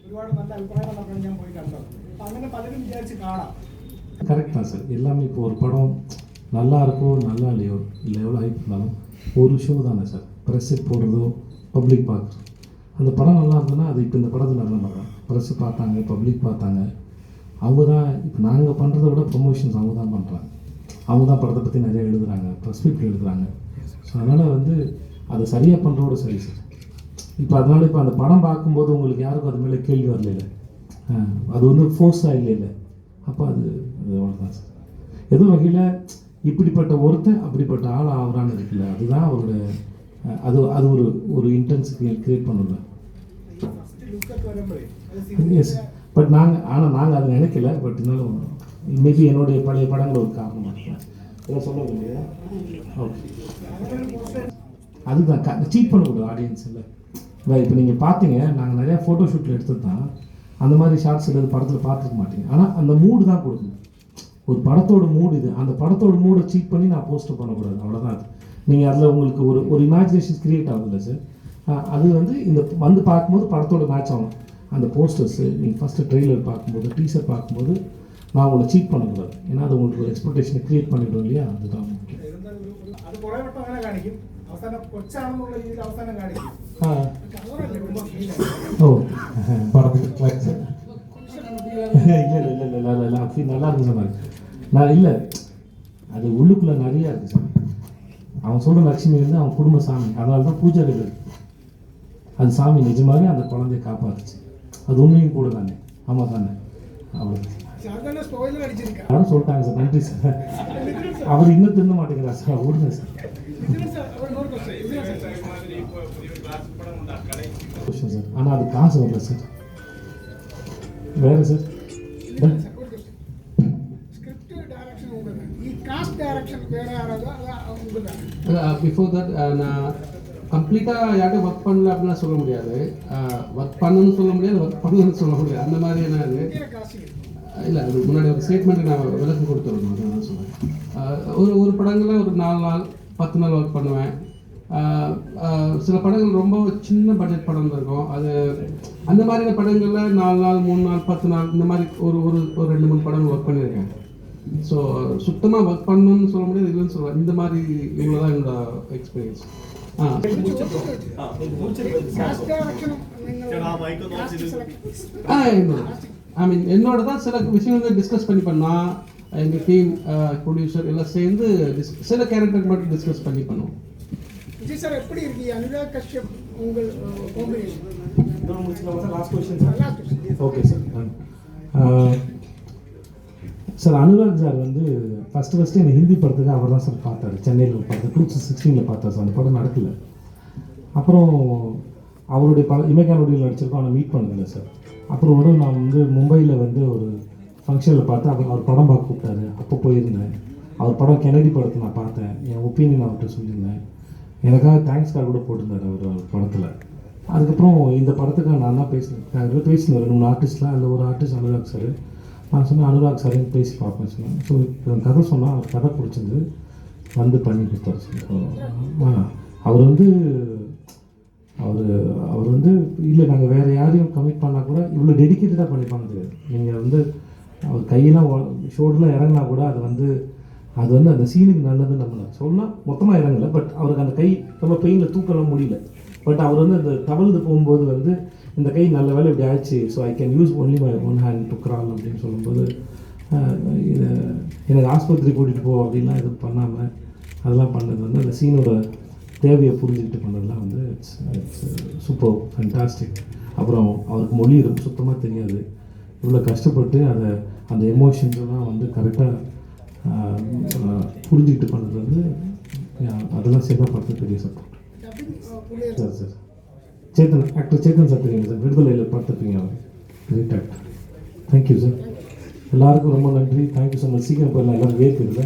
E: ഒരുപാട് നല്ല അഭിപ്രായങ്ങളൊക്കെ ഞാൻ പോയി കണ്ടത്. അപ്പം അങ്ങനെ പലരും വിചാരിച്ച് കാണാം.
C: கரெக்ட் தான் சார். எல்லாமே இப்போ ஒரு படம் நல்லா இருக்கோ நல்லா இல்லையோ, இல்லை எவ்வளோ ஹைப் இருந்தாலும் ஒரு ஷோ தானே சார். ப்ரெஸ்ஸு போடுறதோ பப்ளிக் பார்க்குறோம். அந்த படம் நல்லா இருந்ததுன்னா அது இப்போ இந்த படத்தில் நல்லா பண்ணுறாங்க. ப்ரெஸ்ஸு பார்த்தாங்க, பப்ளிக் பார்த்தாங்க. அவங்க தான் இப்போ நாங்கள் பண்ணுறத விட ப்ரொமோஷன்ஸ் அவங்க தான் பண்ணுறாங்க. அவங்க தான் படத்தை பற்றி நிறையா எழுதுகிறாங்க, ப்ரெஸ்கிரிப்ட் எழுதுகிறாங்க. ஸோ அதனால் வந்து அதை சரியாக பண்ணுறதோட சரி சார். இப்போ அதனால் இப்போ அந்த படம் பார்க்கும்போது உங்களுக்கு யாருக்கும் அது மேலே கேள்வி வரல, அது வந்து ஃபோர்ஸாக இல்லை. அப்போ அது அவ்வளோதான் சார். ஏதோ வகையில் இப்படிப்பட்ட ஒருத்தன் அப்படிப்பட்ட ஆள் ஆகிறான்னு இருக்குல்ல, அதுதான் அவரோட அது ஒரு ஒரு இன்டென்ஸ் கிரியேட் பண்ணல. எஸ், பட் நாங்கள் அதை நினைக்கல. பட் இருந்தாலும் மேபி என்னுடைய பழைய படங்கள் ஒரு காரணமாக இருக்கலாம். இதெல்லாம் சொல்ல முடியாது. ஓகே, அதுதான் சீட் பண்ணக்கூடாது ஆடியன்ஸ் இல்லை. இப்போ நீங்கள் பார்த்தீங்க, நாங்கள் நிறையா ஃபோட்டோ ஷூட்டில் எடுத்தது தான். அந்த மாதிரி ஷார்ட்ஸ் எடுத்து படத்தில் பார்த்துக்க மாட்டீங்க. ஆனால் அந்த மூடு தான் கொடுக்கணும். ஒரு படத்தோட மூடு இது. அந்த படத்தோட மூடை சீட் பண்ணி நான் போஸ்டர் பண்ணக்கூடாது, அவ்வளோதான். அது நீங்கள் அதில் உங்களுக்கு ஒரு இமேஜினேஷன் க்ரியேட் ஆகுதுல்ல சார். அது வந்து இந்த வந்து பார்க்கும்போது படத்தோட மேட்ச் ஆகணும். அந்த போஸ்டர்ஸு நீங்கள் ஃபஸ்ட்டு ட்ரெய்லர் பார்க்கும்போது, டீசர் பார்க்கும்போது நான் உங்களை சீட் பண்ணக்கூடாது. ஏன்னா அது உங்களுக்கு ஒரு எக்ஸ்பெக்டேஷனை க்ரியேட் பண்ணிவிடும் இல்லையா, அதுதான் முக்கியம்.
E: അത് കുറേ വട്ടം അങ്ങനെ കാണിക്കും, അവസാനം കൊച്ചാണെന്നുള്ള രീതിയിൽ അവസാനം കാണിക്കും.
C: ஓ, படத்துக்கு கிளாக்ஸ் இல்லை அப்படி நல்லா இருக்கு சொன்னாங்க. நான் இல்லை, அது உள்ளுக்குள்ளே நிறையா இருக்குது சார். அவன் சொல்கிற லட்சுமி வந்து அவன் குடும்ப சாமி, அதனால தான் பூஜை இருக்குது. அது சாமி நிஜமாகவே அந்த குழந்தைய காப்பாற்றுச்சு. அது உண்மையும் கூட தானே. ஆமாம் தானே, அவ்வளோ யாரும் சொல்லிட்டாங்க சார். நன்றி சார். அவர் இன்னும் திருந்த மாட்டேங்கிறார் சார். விடுங்க சார். சார் ஆனால் அது காசு வரல சார். வேறு சார்
D: பிஃபோர் தட் நான் கம்ப்ளீட்டாக யார்கிட்ட ஒர்க் பண்ணல அப்படிலாம் சொல்ல முடியாது. ஒர்க் பண்ணணும்னு சொல்ல முடியாது, ஒர்க் பண்ணணும்னு சொல்ல முடியாது. அந்த மாதிரியான இது இல்லை. அது முன்னாடி ஒரு ஸ்டேட்மெண்ட்டு நான் விளக்கம் கொடுத்துருந்தோம். அதான் சொல்லுவேன். ஒரு படங்களில் ஒரு 4 நாள் 10 நாள் ஒர்க் பண்ணுவேன். சில படங்கள் ரொம்ப சின்ன பட்ஜெட் படம் இருக்கும். அது அந்த மாதிரியான படங்களில் 4 நாள் 3 நாள் 10 நாள் இந்த மாதிரி ஒரு 2-3 படங்கள் ஒர்க் பண்ணியிருக்கேன். ஸோ சுத்தமாக ஒர்க் பண்ணணும்னு சொல்ல முடியாது, இல்லைன்னு சொல்லுவேன். இந்த மாதிரி இவ்வளோ தான் என்னோட எக்ஸ்பீரியன்ஸ். ஐ மீன் என்னோட தான் சில விஷயங்கள் டிஸ்கஸ் பண்ணி பண்ணால் எங்கள் டீம் ப்ரொடியூசர் எல்லாம் சேர்ந்து சில கேரக்டர் மட்டும் டிஸ்கஸ் பண்ணி பண்ணுவோம்.
E: விஜய் சார் எப்படி இருக்கு அனுராக் கஷ்யப் உங்கள் combination?
C: Okay sir. Sir Anurag sir வந்து ஃபஸ்ட்டு என்னை ஹிந்தி படத்துக்கு அவர் தான் சார் பார்த்தாரு. சென்னையில் ஒரு படத்தை 2016 பார்த்தார் சார். அந்த படம் நடக்கலை. அப்புறம் அவருடைய இமேகானுடைய நடிச்சிருக்கோம், அவனை மீட் பண்ணதில்லை சார். அப்புறம் கூட நான் வந்து மும்பையில் வந்து ஒரு ஃபங்க்ஷனில் பார்த்து அவர் படம் பார்க்க கூப்பிட்டாரு. அப்போ போயிருந்தேன். அவர் படம் கெனடி படத்தை நான் பார்த்தேன். என் ஒப்பீனியன் அவர்கிட்ட சொல்லியிருந்தேன். எனக்காக தேங்க்ஸ் கார்டு கூட போட்டிருந்தார் அவர் படத்தில். அதுக்கப்புறம் இந்த படத்துக்காக நான் தான் பேசினேன் 2 ஆர்டிஸ்ட்லாம். அதில் ஒரு ஆர்டிஸ்ட் அனுராக் சார். நான் சொன்னேன் அனுராக் சாரையும் பேசி பார்ப்பேன் சொன்னேன். ஸோ கதை சொன்னால் அவர் கதை பிடிச்சிருந்து வந்து பண்ணி கொடுத்தாரு சார். அவர் வந்து அவர் வந்து இல்லை நாங்கள் வேறு யாரையும் கமிட் பண்ணால் கூட இவ்வளோ டெடிக்கேட்டடாக பண்ணிப்பாங்க தெரியாது. நீங்கள் வந்து அவர் கையெல்லாம் ஷோல்டர்லாம் இறங்கினா கூட அது வந்து அந்த சீனுக்கு நல்லதுன்னு நம்ம சொல்லலாம். மொத்தமாக இறங்கலை, பட் அவருக்கு அந்த கை ரொம்ப பெயினில் தூக்கலாம் முடியல. பட் அவர் வந்து அந்த தவழ்ந்து போகும்போது வந்து இந்த கை நல்ல வேலை இப்படி ஆயிடுச்சு, so I can use only my one hand to crawl அப்படின்னு சொல்லும்போது இதை எனக்கு ஆஸ்பத்திரி கூட்டிகிட்டு போ அப்படின்லாம் எதுவும் பண்ணாமல் அதெல்லாம் பண்ணது வந்து அந்த சீனோட தேவையை புரிஞ்சுக்கிட்டு பண்ணதெல்லாம் வந்து இட்ஸ் சூப்பர் ஃபேண்டாஸ்டிக். அப்புறம் அவருக்கு மொழி ரொம்ப சுத்தமாக தெரியாது. இவ்வளோ கஷ்டப்பட்டு அந்த எமோஷன்ஸ்லாம் வந்து கரெக்டாக புரிஞ்சுக்கிட்டு பண்ணது வந்து அதெல்லாம் சேர்ந்தா பார்த்து பெரிய support. Sir Chetan actor Chetan sir தெரியுங்க சார், விடுதலையில் பார்த்துருப்பீங்க. அவர் கிரேட் ஆக்டர். Thank you sir. எல்லாருக்கும் ரொம்ப நன்றி. Thank you so much. சீக்கிரம் போயிடலாம், எல்லோரும் வேர்க்குதுல.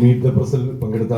A: മീറ്റ് ദ പ്രസിൽ പങ്കെടുത്ത